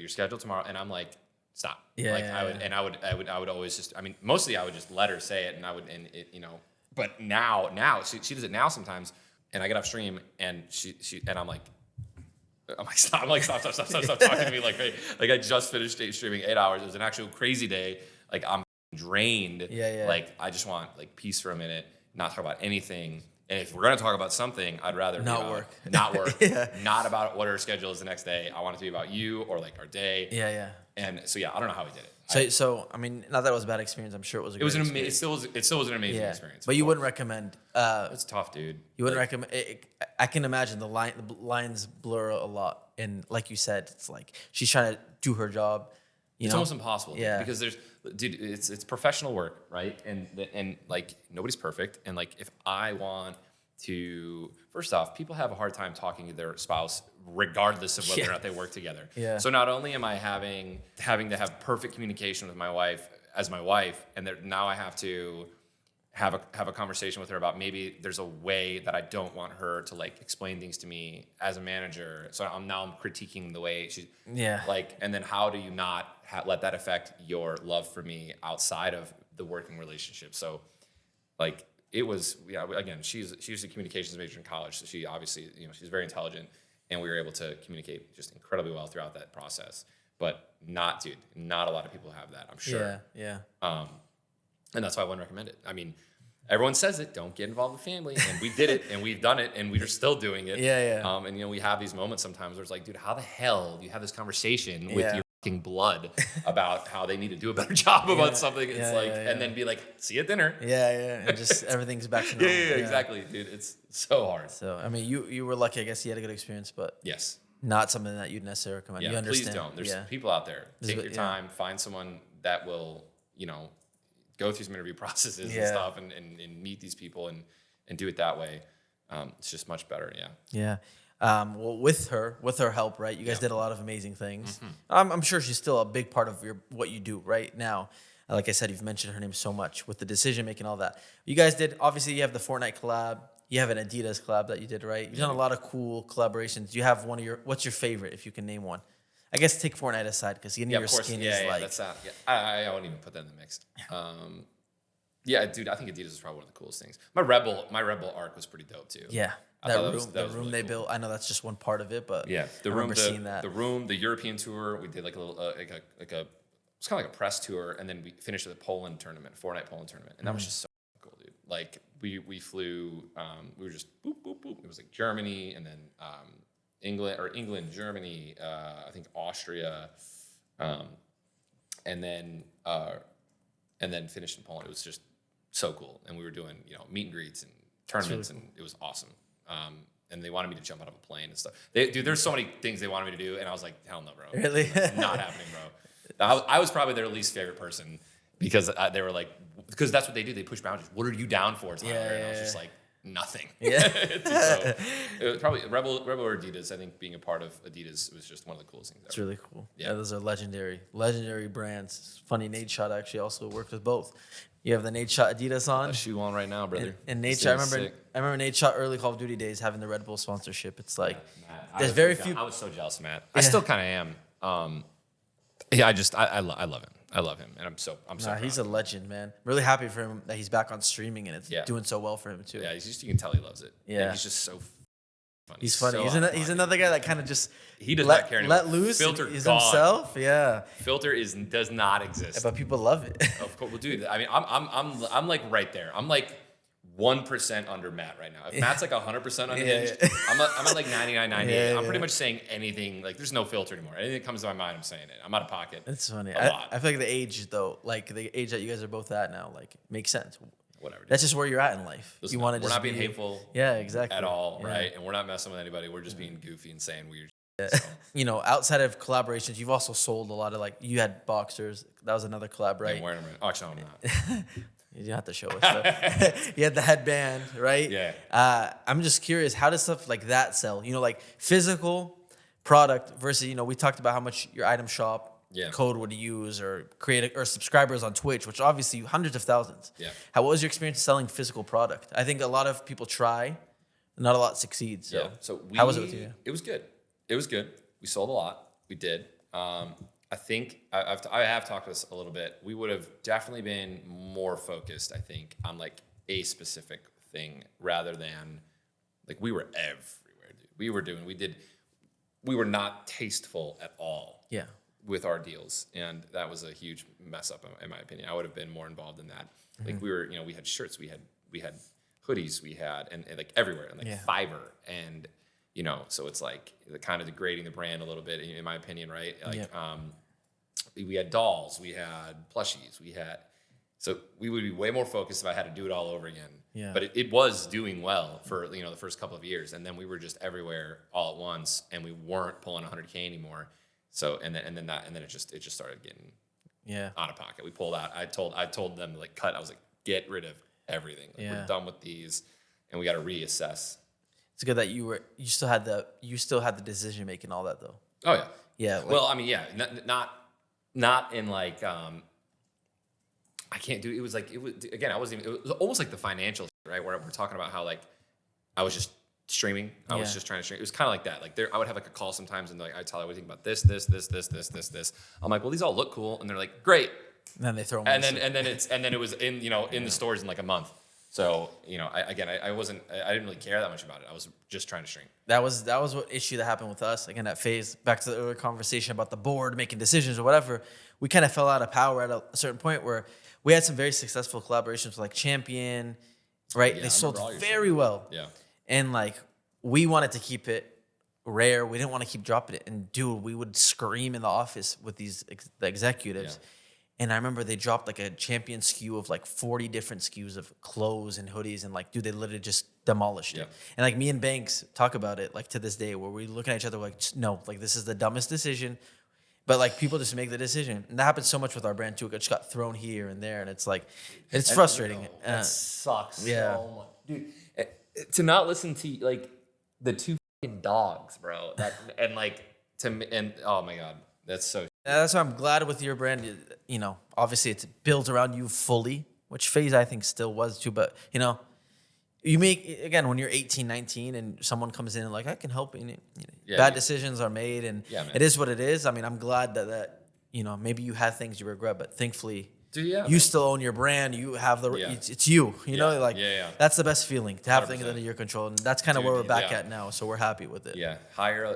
schedule tomorrow," and I'm like, stop. I would always just, mostly I would just let her say it, and but now she does it now sometimes, and I get off stream, and she and I'm like, stop talking to me like I just finished streaming 8 hours. It was an actual crazy day. Like, I'm drained. Yeah. Like, I just want like peace for a minute, not talk about anything. And if we're gonna talk about something, I'd rather Not work. not work, not about what our schedule is the next day. I want it to be about you or like our day. Yeah. And so I don't know how we did it. So I mean, not that it was a bad experience. I'm sure it was a It was great an amazing. experience. It still was an amazing Yeah. experience. But you wouldn't recommend. It's tough, dude. You wouldn't recommend. I can imagine the lines blur a lot, and like you said, it's like she's trying to do her job. It's almost impossible. Yeah. Because it's professional work, right? And like nobody's perfect. And like if I want to, first off, people have a hard time talking to their spouse, regardless of whether or not they work together. Yeah. So not only am I having to have perfect communication with my wife as my wife, and now I have to have a conversation with her about maybe there's a way that I don't want her to like explain things to me as a manager. So I'm critiquing the way she like, and then how do you not let that affect your love for me outside of the working relationship? So like it was, again, she's a communications major in college, so she obviously, she's very intelligent, and we were able to communicate just incredibly well throughout that process. But not a lot of people have that, I'm sure. Yeah. And that's why I wouldn't recommend it. I mean, everyone says it, don't get involved with family. And we did it, and we've done it, and we're still doing it. Yeah. And, we have these moments sometimes where it's like, dude, how the hell do you have this conversation with your fucking blood about how they need to do a better job about something? It's and then be like, see you at dinner. Yeah. And just everything's back to normal. Yeah, exactly, dude. It's so hard. So, I mean, you were lucky. I guess you had a good experience, but Yes. not something that you'd necessarily recommend. Yeah, You understand. please don't. There's people out there. Take your time. Find someone that will, go through some interview processes and stuff and meet these people and do it that way. It's just much better. Yeah. Well, with her help, right? You guys did a lot of amazing things. I'm sure she's still a big part of what you do right now. Like I said, you've mentioned her name so much with the decision making, all that. You guys did. Obviously, you have the Fortnite collab. You have an Adidas collab that you did, right? You've done a lot of cool collaborations. Do you have what's your favorite, if you can name one? I guess take Fortnite aside, because Yeah, your of course. skin Yeah, is yeah, like... that's out. Yeah, I wouldn't even put that in the mix. Yeah, dude, I think Adidas is probably one of the coolest things. My Rebel arc was pretty dope too. Yeah, I that thought room, that was room really they cool. built. I know that's just one part of it, but Yeah, I remember seeing that. the European tour. We did like a little it's kind of like a press tour, and then we finished with a Poland tournament, Fortnite Poland tournament, and that was just so cool, dude. Like we flew, we were just boop boop boop. It was like Germany, and then England, Germany, I think Austria, and then finished in Poland. It was just so cool, and we were doing meet and greets and tournaments, and it was awesome. And they wanted me to jump out of a plane and stuff. Dude, there's so many things they wanted me to do, and I was like, hell no, bro. Really? Not happening, bro. I was probably their least favorite person because they were like, because that's what they do. They push boundaries. What are you down for, Tyler? And I was just like, nothing. Yeah. So it was probably Rebel or Adidas. I think being a part of Adidas was just one of the coolest things ever. It's really cool. Yeah. Yeah, those are legendary brands. It's funny, Nate Shot actually also worked with both. You have the Nate Shot Adidas on. A shoe on right now, brother. And Nate This Shot, thing's sick. I remember Nate Shot early Call of Duty days having the Red Bull sponsorship. It's like I there's was very so few. I was so jealous, Matt. I still kind of am. Yeah, I love him. I love him, and I'm so Nah, proud he's of a him. legend, man. Really happy for him that he's back on streaming and it's Yeah. doing so well for him too. Yeah, you can tell he loves it. Yeah. And he's just so funny. He's funny. So He's on-point. another guy that kind of just He does not care anymore. let loose. Filter He's gone. himself. Yeah, Filter does not exist. but people love it. Of course, well, dude. I mean, I'm like right there. I'm like 1% under Matt right now. If Matt's like 100% unhinged, Yeah. I'm at like 99, 98. Yeah, I'm pretty yeah. much saying anything. Like, there's no filter anymore. Anything that comes to my mind, I'm saying it. I'm out of pocket. It's funny. A lot. I feel like the age though, like the age that you guys are both at now, like makes sense. Whatever. Dude. That's just where you're at in life. Listen, You want to we're just not being be hateful. Yeah, exactly. At all, Yeah. right? And we're not messing with anybody. We're just being goofy and saying weird. Outside of collaborations, you've also sold a lot of you had boxers. That was another collab, right? I'm wearing them. Oh, actually, no, I'm not. You don't have to show us. But you had the headband, right? Yeah. I'm just curious, how does stuff like that sell? Like physical product versus, we talked about how much your item shop code would use or create or subscribers on Twitch, which obviously hundreds of thousands. Yeah. What was your experience selling physical product? I think a lot of people try, not a lot succeeds. So, Yeah. So how was it with you? It was good. It was good. We sold a lot. We did. I think I have talked this a little bit. We would have definitely been more focused, I think, on like a specific thing rather than like we were everywhere, dude. We were not tasteful at all. Yeah. With our deals, and that was a huge mess up in my opinion. I would have been more involved in that. Like we were, we had shirts, we had hoodies, we had and like everywhere, and like Fiverr, and so it's like the kind of degrading the brand a little bit in my opinion, right? Like we had dolls, we had plushies, so we would be way more focused if I had to do it all over again. Yeah. But it was doing well for the first couple of years, and then we were just everywhere all at once, and we weren't pulling 100K anymore. So and then it just started getting out of pocket. We pulled out. I told them to like cut. I was like, get rid of everything. Like, we're done with these, and we got to reassess. It's good that you still had the decision making, all that though. Oh yeah. Yeah. Well, I mean, yeah, not in like I can't do. It was like it was again. I wasn't even. It was almost like the financial right where we're talking about how like I was just streaming. I was just trying to stream. It was kind of like that. Like I would have like a call sometimes, and like I tell, I would think about this. I'm like, well, these all look cool, and they're like, great. And then they throw them. And then it was in in the stores in like a month. So I didn't really care that much about it. I was just trying to stream. That was what issue that happened with us again at FaZe. Back to the earlier conversation about the board making decisions or whatever. We kind of fell out of power at a certain point where we had some very successful collaborations with like Champion, right? Yeah, They I sold remember all your very well. Yeah. And like we wanted to keep it rare. We didn't want to keep dropping it. And dude, we would scream in the office with the executives. Yeah. And I remember they dropped like a Champion SKU of like 40 different SKUs of clothes and hoodies. And like, dude, they literally just demolished it. And like me and Banks talk about it like to this day where we look at each other like, no, like this is the dumbest decision. But like people just make the decision. And that happens so much with our brand too. It just got thrown here and there. And it's like, it's frustrating. That sucks yeah. so much. Dude, to not listen to like the two fucking dogs, bro. And oh my God, that's so. That's why I'm glad with your brand. Obviously it's built around you fully, which FaZe I think still was too. But you make, again, when you're 18, 19 and someone comes in and like, I can help, and Yeah, bad yeah. decisions are made, and Yeah, man. it is what it is. I mean, I'm glad that maybe you had things you regret, but thankfully Dude, yeah, you man. still own your brand. You have Yeah. it's you, know, Yeah, like yeah. that's the best feeling, to have things 100%. under your control. And that's kind of Dude, where we're back yeah. at now. So we're happy with it. Yeah,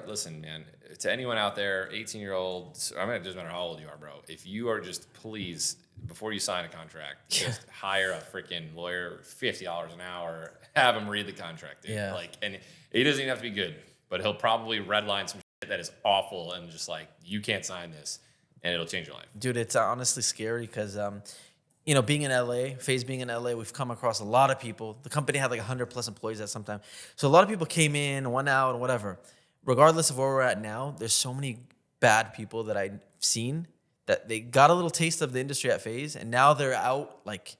listen, man, to anyone out there, 18-year-olds, I mean, it doesn't matter how old you are, bro. If you are just, please, before you sign a contract, just hire a freaking lawyer, $50 an hour, have him read the contract, dude. Yeah. Like, and he doesn't even have to be good, but he'll probably redline some shit that is awful and just like, you can't sign this, and it'll change your life. Dude, it's honestly scary because, being in LA, FaZe being in LA, we've come across a lot of people. The company had like 100 plus employees at some time. So a lot of people came in, went out, and whatever. Regardless of where we're at now, there's so many bad people that I've seen that they got a little taste of the industry at FaZe, and now they're out like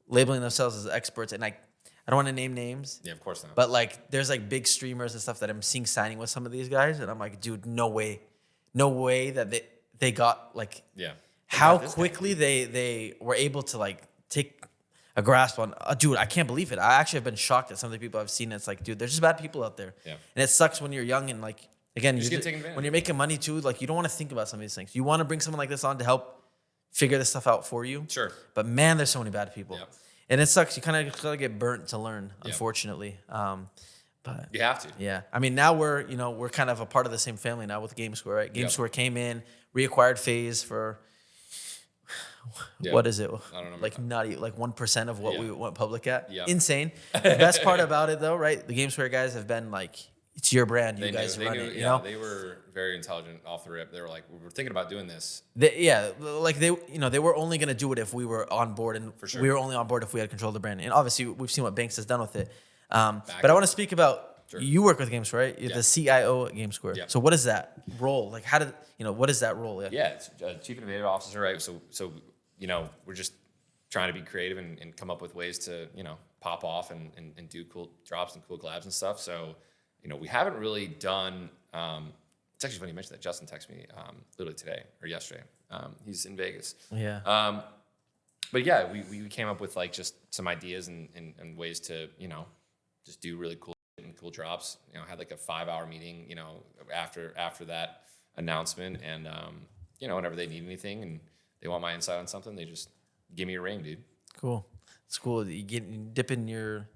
labeling themselves as experts. And I don't want to name names. Yeah, of course not. But like, there's like big streamers and stuff that I'm seeing signing with some of these guys, and I'm like, dude, no way that they got like yeah. how This guy. quickly they were able to like take a grasp on. Dude, I can't believe it. I actually have been shocked at some of the people I've seen. It's like, dude, there's just bad people out there, Yeah. and it sucks when you're young and like, again, Just get taken advantage when you're of. making money too. Like, you don't want to think about some of these things. You want to bring someone like this on to help figure this stuff out for you. Sure. But man, there's so many bad people. Yep. And it sucks. You kind of gotta get burnt to learn, Yep. unfortunately. But You have to. yeah, I mean, now we're kind of a part of the same family now with GameSquare, right? Yep. GameSquare came in, reacquired FaZe for Yeah. what is it? I don't know. Like not even, like 1% of what Yeah. we went public at. Yeah. Insane. The best part about it though, right? The GameSquare guys have been like, it's your brand. You guys run it. You know? They were very intelligent off the rip. They were like, we were thinking about doing this. They were only gonna do it if we were on board, and For sure. we were only on board if we had control of the brand. And obviously, we've seen what Banks has done with it. But up. I want to speak about Sure. you work with GameSquare, right? You're Yeah. the CIO at GameSquare. Yeah. So what is that role? Like, what is that role? Yeah, it's chief innovative officer, right? So we're just trying to be creative and come up with ways to pop off and do cool drops and cool collabs and stuff. So we haven't really done. It's actually funny you mentioned that. Justin texted me literally today or yesterday. He's in Vegas. Yeah. But yeah, we came up with like just some ideas and ways to just do really cool and cool drops. Had like a 5-hour meeting after that announcement, and whenever they need anything and they want my insight on something, they just give me a ring, dude. Cool. It's cool. You dipping your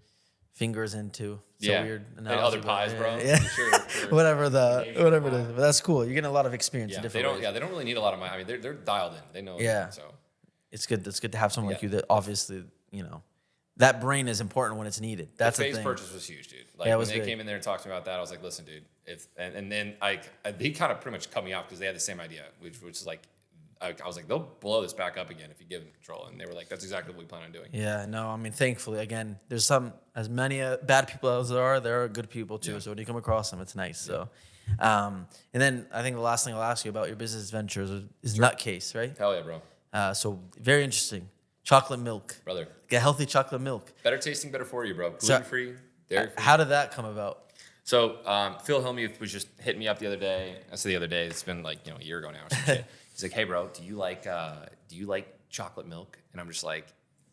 fingers into. It's Yeah. a weird And analogy, other but pies, bro. Yeah. Sure. whatever it is. But that's cool. You're getting a lot of experience Yeah, in they different don't. ways. Yeah, they don't really need a lot of money. I mean, they're dialed in. They know. Yeah. So It's good. It's good to have someone like Yeah. you that obviously, that brain is important when it's needed. That's the the FaZe thing. purchase was huge, dude. Like Yeah, it when was they big. came in there and talked to me about that, I was like, listen, dude. And then they kind of pretty much cut me off because they had the same idea, which is like, I was like, they'll blow this back up again if you give them control. And they were like, that's exactly what we plan on doing. Yeah, no, I mean, thankfully, again, there's as many bad people as there are good people too. Yeah. So when you come across them, it's nice. So, and then I think the last thing I'll ask you about your business ventures is Nutcase, right? Hell yeah, bro. So very interesting. Chocolate milk. Brother. Get healthy chocolate milk. Better tasting, better for you, bro. So- Gluten-free, dairy-free. How did that come about? So Phil Hillmuth was just hitting me up the other day. I say the other day. It's been like a year ago now or some shit. He's like, "Hey, bro, do you like chocolate milk?" And I'm just like,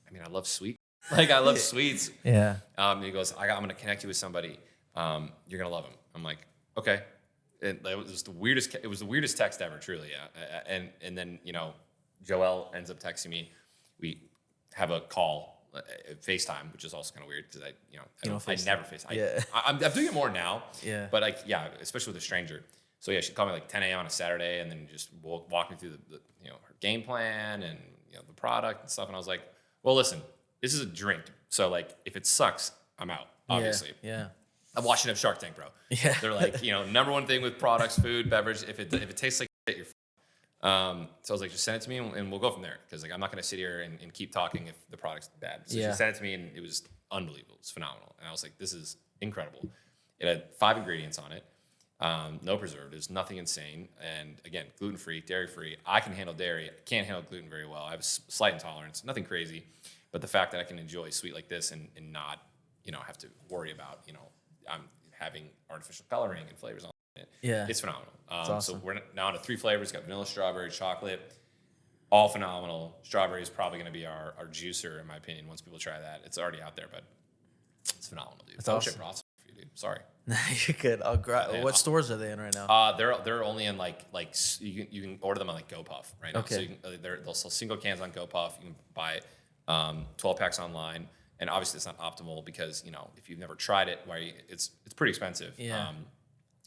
I mean, I love sweet. Like I love sweets. Yeah. And he goes, I'm gonna connect you with somebody. You're gonna love him. I'm like, okay. It was the weirdest. It was the weirdest text ever, truly. Yeah. And then Joel ends up texting me. We have a call. FaceTime, which is also kind of weird because I never FaceTime. Yeah. I'm doing it more now. Yeah. But especially with a stranger. So yeah, she called me like 10 a.m. on a Saturday, and then just walk me through the her game plan and the product and stuff. And I was like, well, listen, this is a drink, so like if it sucks, I'm out. Obviously. Yeah. I'm watching up Shark Tank, bro. Yeah. They're like, number one thing with products, food, beverage. If it tastes like shit, you're. So I was like, just send it to me and we'll go from there. Because like I'm not gonna sit here and keep talking if the product's bad. So Yeah. she sent it to me and it was unbelievable. It's phenomenal. And I was like, this is incredible. It had 5 ingredients on it, no preservatives, nothing insane. And again, gluten-free, dairy-free. I can handle dairy. I can't handle gluten very well. I have a slight intolerance, nothing crazy. But the fact that I can enjoy sweet like this and not, have to worry about, I'm having artificial coloring and flavors on it. Yeah. It's phenomenal. awesome. So we're now on to 3 flavors. Got vanilla, strawberry, chocolate. All phenomenal. Strawberry is probably going to be our juicer, in my opinion, once people try that. It's already out there, but It's phenomenal, dude. That's I wish I awesome. brought some for you, dude. Sorry. You're good. I'll man, what I'll- stores are they in right now? They're only in like you can order them on like GoPuff right now. Okay. So you can, they'll sell single cans on GoPuff. You can buy 12 packs online, and obviously it's not optimal because if you've never tried it, it's pretty expensive. Yeah.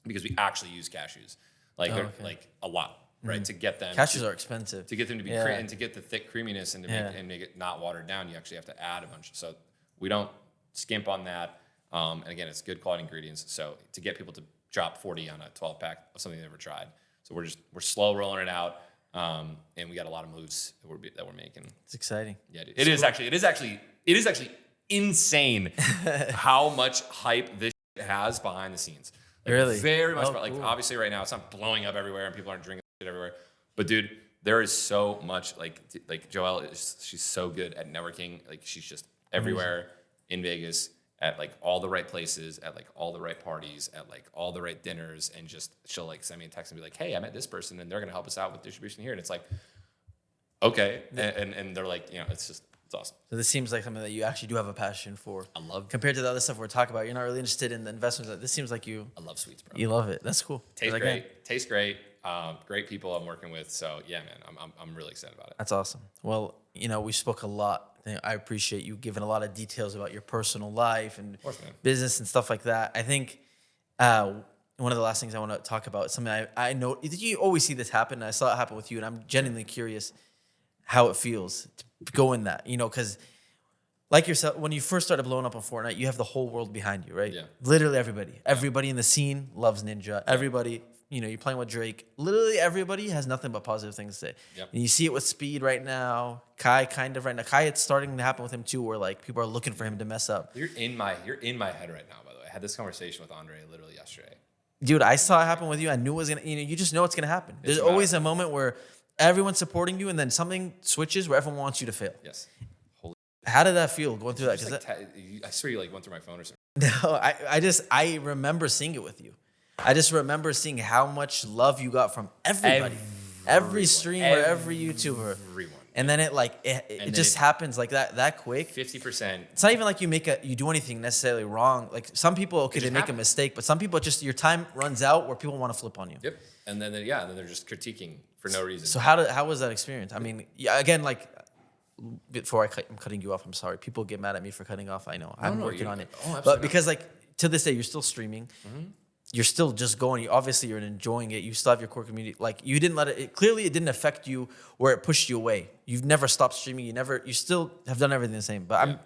Because we actually use cashews, like they're like a lot, right? To get them Cashews are expensive. to get them to be Yeah. and to get the thick creaminess and to make it not watered down, you actually have to add a bunch. So we don't skimp on that. And again, it's good quality ingredients. So to get people to drop 40 on a 12 pack of something they never tried. So we're slow rolling it out. And we got a lot of moves that we're making. It's exciting. Yeah, dude. It is actually insane how much hype this shit has behind the scenes. Like, Really? Very much. Oh, Like cool. obviously right now it's not blowing up everywhere and people aren't drinking shit everywhere. But dude, there is so much like Joelle she's so good at networking. Like she's just everywhere in Vegas at like all the right places, at like all the right parties, at like all the right dinners, and just she'll like send me a text and be like, "Hey, I met this person and they're gonna help us out with distribution here." And it's like, okay, and they're like, it's awesome. So this seems like something that you actually do have a passion for. I love Compared to the other stuff we're talking about, you're not really interested in the investments. This seems like you sweets, bro. love it. That's cool. Tastes Like, great. Tastes great. Great people I'm working with. So yeah, man, I'm really excited about it. That's awesome. Well, we spoke a lot. I appreciate you giving a lot of details about your personal life and course, man. business and stuff like that. I think one of the last things I want to talk about is something I know. Did you always see this happen? I saw it happen with you, and I'm genuinely curious how it feels to go in that. Because like yourself, when you first started blowing up on Fortnite, you have the whole world behind you, right? Yeah. Literally everybody. Everybody in the scene loves Ninja. Everybody, you're playing with Drake. Literally everybody has nothing but positive things to say. Yep. And you see it with Speed right now. Kai kind of right now. Kai, it's starting to happen with him too, where like people are looking for him to mess up. You're in my head right now, by the way. I had this conversation with Andre literally yesterday. Dude, I saw it happen with you. I knew it was gonna. You just know it's gonna happen. There's always a moment where everyone's supporting you, and then something switches where everyone wants you to fail. Yes. How did that feel going through that? Just 'Cause like I swear you like went through my phone or something. No, I remember seeing it with you. I just remember seeing how much love you got from everybody, every streamer, every YouTuber, Everyone. and then it just happens like that quick. 50%. It's not even like you do anything necessarily wrong. Like some people, okay, they just make a happens. mistake, but some people just your time runs out where people want to flip on you. Yep. And then they're just critiquing for no reason. So how was that experience? I mean, yeah, again, like before I'm cutting you off, I'm sorry. People get mad at me for cutting off. I know. I'm working on it. absolutely But not. because like to this day, you're still streaming. You're still just going. Obviously, you're enjoying it. You still have your core community. Like you didn't let it. Clearly, it didn't affect you where it pushed you away. You've never stopped streaming. You still have done everything the same. But I'm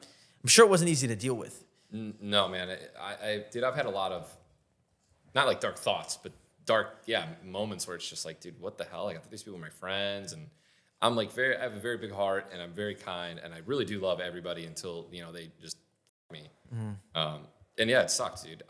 sure it wasn't easy to deal with. No, man. I've had a lot of, not like dark thoughts, but dark, moments where it's just like, dude, what the hell? Like, I thought these people were my friends, and I'm like I have a very big heart, and I'm very kind, and I really do love everybody until they just me. And yeah, it sucks, dude.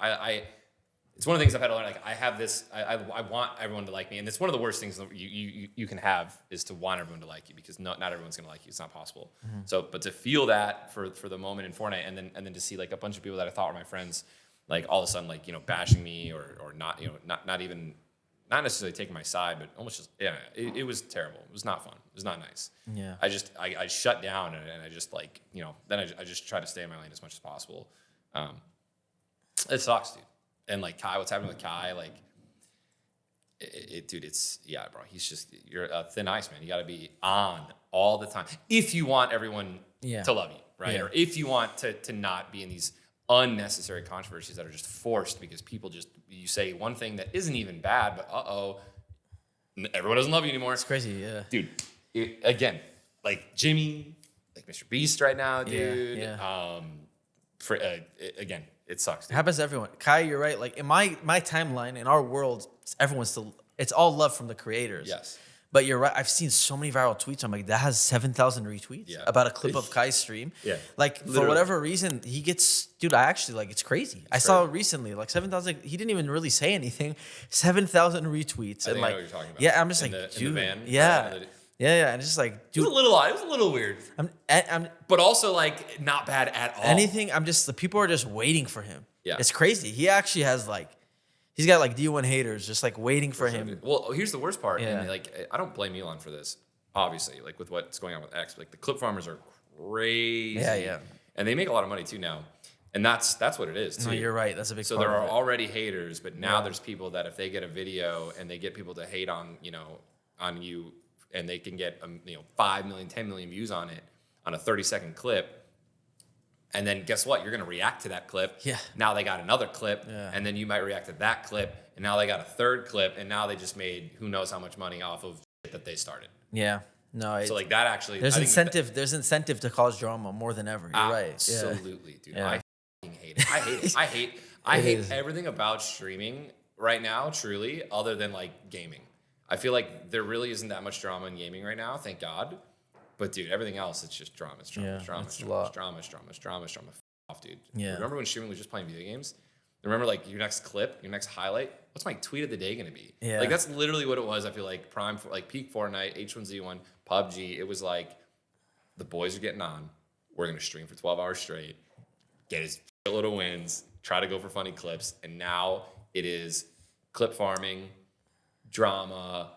It's one of the things I've had to learn. Like I have this, I want everyone to like me, and it's one of the worst things that you can have is to want everyone to like you because not everyone's gonna like you. It's not possible. So, but to feel that for the moment in Fortnite, and then to see like a bunch of people that I thought were my friends, like all of a sudden like bashing me or not not necessarily taking my side, but almost just it was terrible. It was not fun. It was not nice. Yeah. I shut down and I just like then I just try to stay in my lane as much as possible. It sucks, dude. And like Kai, what's happening with Kai, like dude, it's bro. You're a thin ice, man. You got to be on all the time if you want everyone to love you, right? Yeah. Or if you want to not be in these unnecessary controversies that are just forced because people you say one thing that isn't even bad, but everyone doesn't love you anymore. It's crazy, yeah. Dude. Again, like Jimmy, like Mr. Beast right now, dude. Yeah. Again, it sucks. Dude. It happens to everyone. Kai, you're right. Like in my timeline, in our world, it's all love from the creators. Yes. But you're right. I've seen so many viral tweets. I'm like, that has 7,000 retweets about a clip of Kai's stream. Yeah. Like for Literally. whatever reason, he gets, dude, I actually like, it's crazy. I saw recently like 7,000, he didn't even really say anything. 7,000 retweets. I And think I like, know what you're talking about. yeah, I'm just In like, the dude. van? Yeah. Yeah. Yeah. And just like, It dude, was a little odd. It was a little weird, I'm but also like not bad at all. anything. The people are just waiting for him. Yeah. It's crazy. He actually has like, he's got like D1 haters just like waiting for him. Well, here's the worst part. Yeah. And like, I don't blame Elon for this, obviously, like with what's going on with X. Like the clip farmers are crazy. Yeah. And they make a lot of money too now. And that's what it is too. No, you're right. That's a big So part there of are it. already haters, but now there's people that if they get a video and they get people to hate on, on you, and they can get 5 million, 10 million views on it on a 30-second clip. And then guess what? You're going to react to that clip. Yeah. Now they got another clip. Yeah. And then you might react to that clip. And now they got a third clip. And now they just made who knows how much money off of shit that they started. Yeah. No, So like that actually. there's I think incentive. There's incentive to cause drama more than ever. You're right. Yeah. Absolutely, dude. Yeah. I fucking hate it. I hate it. I It hate is. everything about streaming right now, truly, other than like gaming. I feel like there really isn't that much drama in gaming right now, thank God. But dude, everything else, it's just drama. It's drama. Yeah, It's drama. it's It's a drama. lot. It's drama. It's drama. It's drama. It's drama. F off, dude. Yeah. Remember when streaming was just playing video games? Remember like your next clip, your next highlight? What's my tweet of the day gonna be? Yeah. Like that's literally what it was. I feel like prime for like peak Fortnite, H1Z1, PUBG. It was like the boys are getting on. We're gonna stream for 12 hours straight, get his shitload of wins, try to go for funny clips, and now it is clip farming, drama.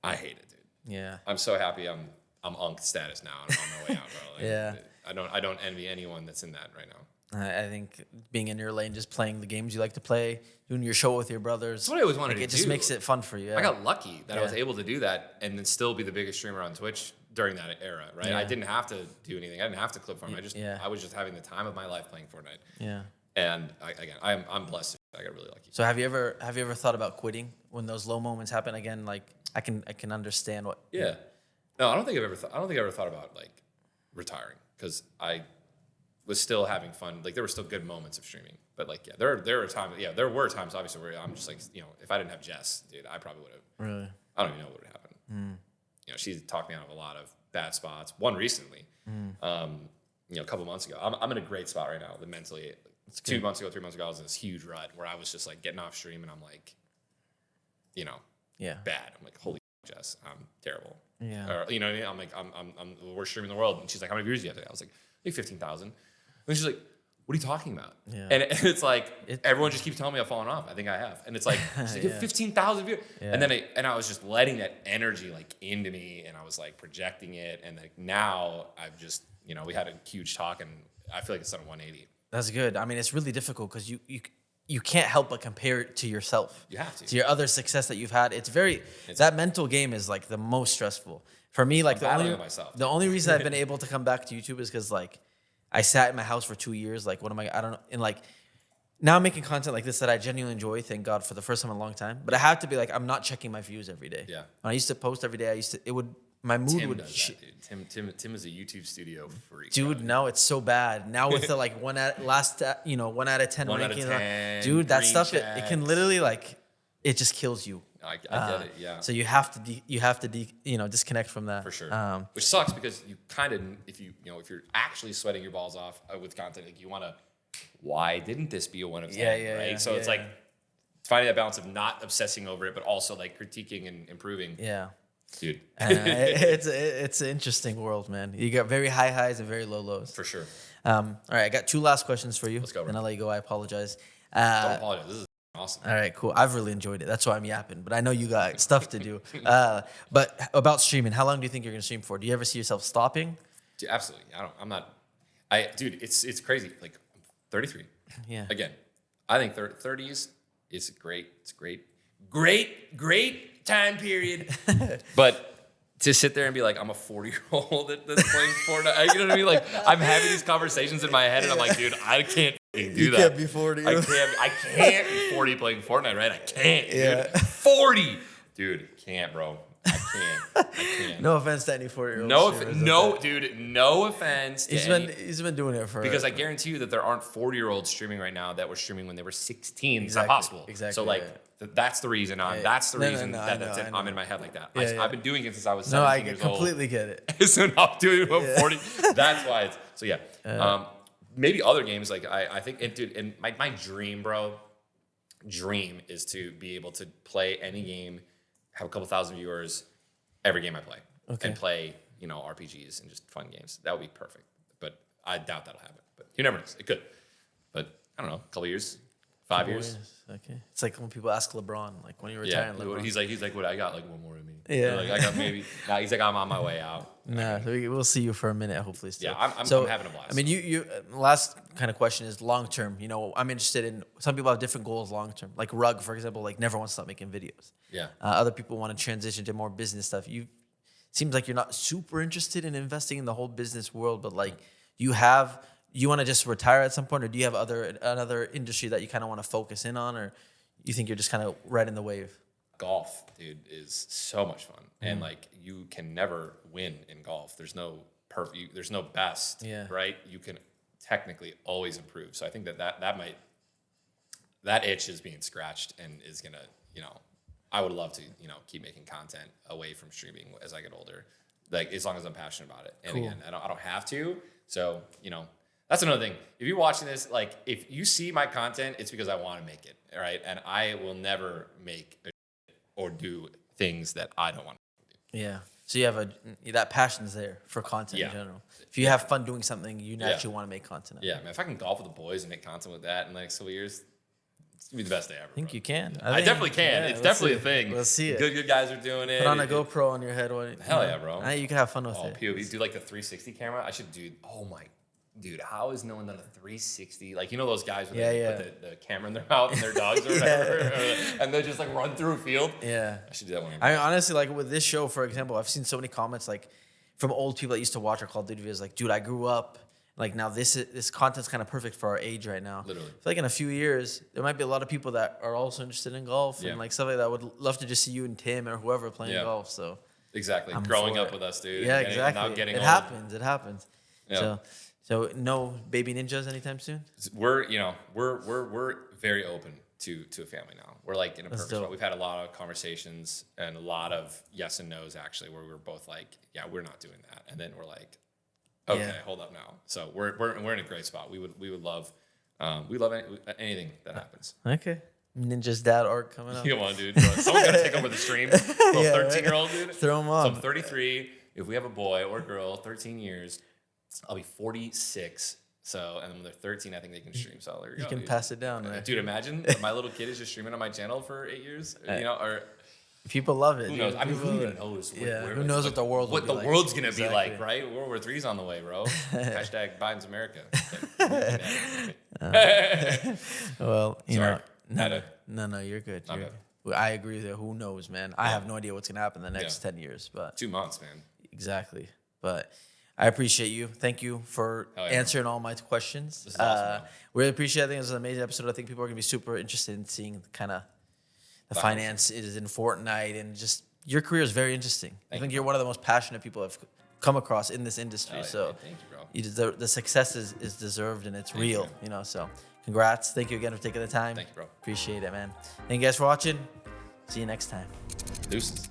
I hate it, dude. Yeah. I'm so happy I'm unk status now. I'm on my way out, bro. Like, Yeah. I don't envy anyone that's in that right now. I think being in your lane, just playing the games you like to play, doing your show with your brothers. That's what I always wanted like, to it just do. makes it fun for you. Yeah. I got lucky that I was Yeah. able to do that and then still be the biggest streamer on Twitch during that era, right? Yeah. I didn't have to do anything. I didn't have to clip farm. Yeah. I was just having the time of my life playing Fortnite. Yeah. And I'm blessed. I got really lucky. So have you ever thought about quitting when those low moments happen again? Like I can understand what. Yeah. No, I don't think I ever thought about like retiring because I was still having fun. Like there were still good moments of streaming, but like yeah, there were times. Yeah, there were times obviously where I'm just like if I didn't have Jess, dude, I probably would have. Really. I don't even know what would have happened. She talked me out of a lot of bad spots. One recently, a couple months ago. I'm in a great spot right now. Mentally, 2 months ago, 3 months ago, I was in this huge rut where I was just like getting off stream and I'm like, Yeah. bad. I'm like, holy Jess, I'm terrible. Yeah. Or you know what I mean? I'm like, I'm the worst streamer in the world. And she's like, how many viewers do you have today? I was like 15,000. And she's like, what are you talking about? Yeah. And it's like everyone just keeps telling me I've fallen off. I think I have. And it's like, she's like, you have 15,000 viewers. Yeah. And then I was just letting that energy like into me and I was like projecting it. And like now I've just, we had a huge talk and I feel like it's done a 180. That's good. I mean, it's really difficult because you can't help but compare it to yourself. You have to. To your other success that you've had. That mental game is like the most stressful. For me, like battling with myself. the only reason I've been able to come back to YouTube is because like I sat in my house for 2 years. Like, I don't know. And like now I'm making content like this that I genuinely enjoy, thank God, for the first time in a long time. But I have to be like, I'm not checking my views every day. Yeah. When I used to post every day, my mood Tim would does that, dude. Tim is a YouTube studio freak. Dude, bro. no, it's so bad. Now with the like 1 out of 10 1 out of ranking, 10, dude, that green stuff it can checks. literally like it just kills you. I get it, yeah. So you have to disconnect from that For sure. Which sucks because you kind of, if you're actually sweating your balls off with content, like you want to, why didn't this be a 1 of 10? Yeah, right? yeah, So it's yeah. like finding that balance of not obsessing over it, but also like critiquing and improving. Yeah. Dude. It's an interesting world, man. You got very high highs and very low lows. For sure. All right, I got 2 last questions for you. Let's go, bro. Then I'll let you go. I apologize. Don't apologize. This is awesome. All right, cool. I've really enjoyed it. That's why I'm yapping. But I know you got stuff to do. But about streaming, how long do you think you're gonna stream for? Do you ever see yourself stopping? Dude, absolutely. Dude, it's crazy. Like I'm 33. Yeah. Again, I think 30s is great. It's great time period. But to sit there and be like, I'm a 40-year-old that's playing Fortnite. You know what I mean? Like I'm having these conversations in my head and I'm like, dude, I can't fucking do that. can't be 40. I can't be 40 playing Fortnite, right? I can't. Yeah. Dude. 40. Dude, can't, bro. I can't. No offense to any 40-year-olds. No offense to He's been doing it for because I guarantee you that there aren't 40-year-olds streaming right now that were streaming when they were 16. It's not Exactly, possible. exactly, So like that's the reason No, no, I know. I'm in my head like that. Yeah, yeah. I've been doing it since I was No, 17 I years completely get it. old. So now I'm doing it when I'm 40. That's why it's so yeah. Maybe other games like I think and my dream, bro, is to be able to play any game, have a couple thousand viewers every game I play, and play RPGs and just fun games. That would be perfect. But I doubt that'll happen. But you never know. It could. But I don't know. A couple years, 5 years. Okay. It's like when people ask LeBron, like when you're Yeah, retiring. LeBron. he's like, what? I got like one more in me. Yeah. Like I got maybe. Nah, he's like, I'm on my way out. Nah, we'll see you for a minute, hopefully. Still. Yeah, I'm having a blast. I mean, you. Last kind of question is long term. You know, I'm interested in. Some people have different goals long term. Like Rug, for example, like never wants to stop making videos. Yeah. Other people want to transition to more business stuff. Seems like you're not super interested in investing in the whole business world, but like you want to just retire at some point, or do you have another industry that you kind of want to focus in on, or you think you're just kind of riding the wave? Golf, dude, is so much fun, and like you can never win in golf. There's no perfect. There's no best. Yeah. Right. You can technically always improve. So I think that itch is being scratched and is gonna, I would love to, keep making content away from streaming as I get older, like as long as I'm passionate about it. And again, I don't have to. So that's another thing. If you're watching this, like if you see my content, it's because I want to make it. All right, and I will never make or do things that I don't want to do. Yeah. So you have that passion's there for content in general. If you have fun doing something, you naturally want to make content. Yeah, man. If I can golf with the boys and make content with that in the next couple of years, it's gonna be the best day ever. I think you can. I definitely can. It's definitely a thing. Let's see it. Good guys are doing it. Put on a GoPro on your head. Hell yeah, bro. You can have fun with it. POV, do like the 360 camera. I should do. Oh my. Dude, how has no one done a 360? Like, those guys where they put the camera in their mouth and their dogs or whatever, and they just like run through a field. Yeah. I should do that one. I honestly, like with this show, for example, I've seen so many comments like from old people that used to watch our Call of Duty videos, like, dude, I grew up. Like now this content's kind of perfect for our age right now. Literally. I feel like in a few years, there might be a lot of people that are also interested in golf and like stuff like that. Would love to just see you and Tim or whoever playing golf. So exactly. Growing up with us, dude. Yeah, exactly. Not getting it old. happens. It happens. Yeah. So no baby ninjas anytime soon? We're very open to a family now. We're like in a perfect spot. We've had a lot of conversations and a lot of yes and no's actually, where we're both like, yeah, we're not doing that, and then we're like, okay, hold up now. So we're in a great spot. We would love anything that happens. Okay. Ninja's dad arc coming up. Come on, dude. Someone's got to take over the stream. Little 13-year-old dude. Throw him on. So I'm 33. If we have a boy or girl, 13 years, I'll be 46. So, and when they're 13, I think they can stream. So there you can pass it down, right? Dude, imagine my little kid is just streaming on my channel for 8 years. Or people love it. who knows? I mean, who even knows? Who knows what the world will be like? World's gonna be like, right? World War III's on the way, bro. Hashtag Biden's America. Well, Sorry. No, you're good. Okay. I agree with you. Who knows, man? I have no idea what's gonna happen in the next 10 years, but 2 months, man. Exactly. But I appreciate you. Thank you for answering all my questions. This is awesome, really appreciate it. I think it was an amazing episode. I think people are gonna be super interested in seeing kind of the finances in Fortnite, and just your career is very interesting. I think you're one of the most passionate people I've come across in this industry. So thank you, bro. You deserve, the success is deserved and it's real, so congrats. Thank you again for taking the time. Thank you, bro. Appreciate it, man. Thank you guys for watching. See you next time. Deuces.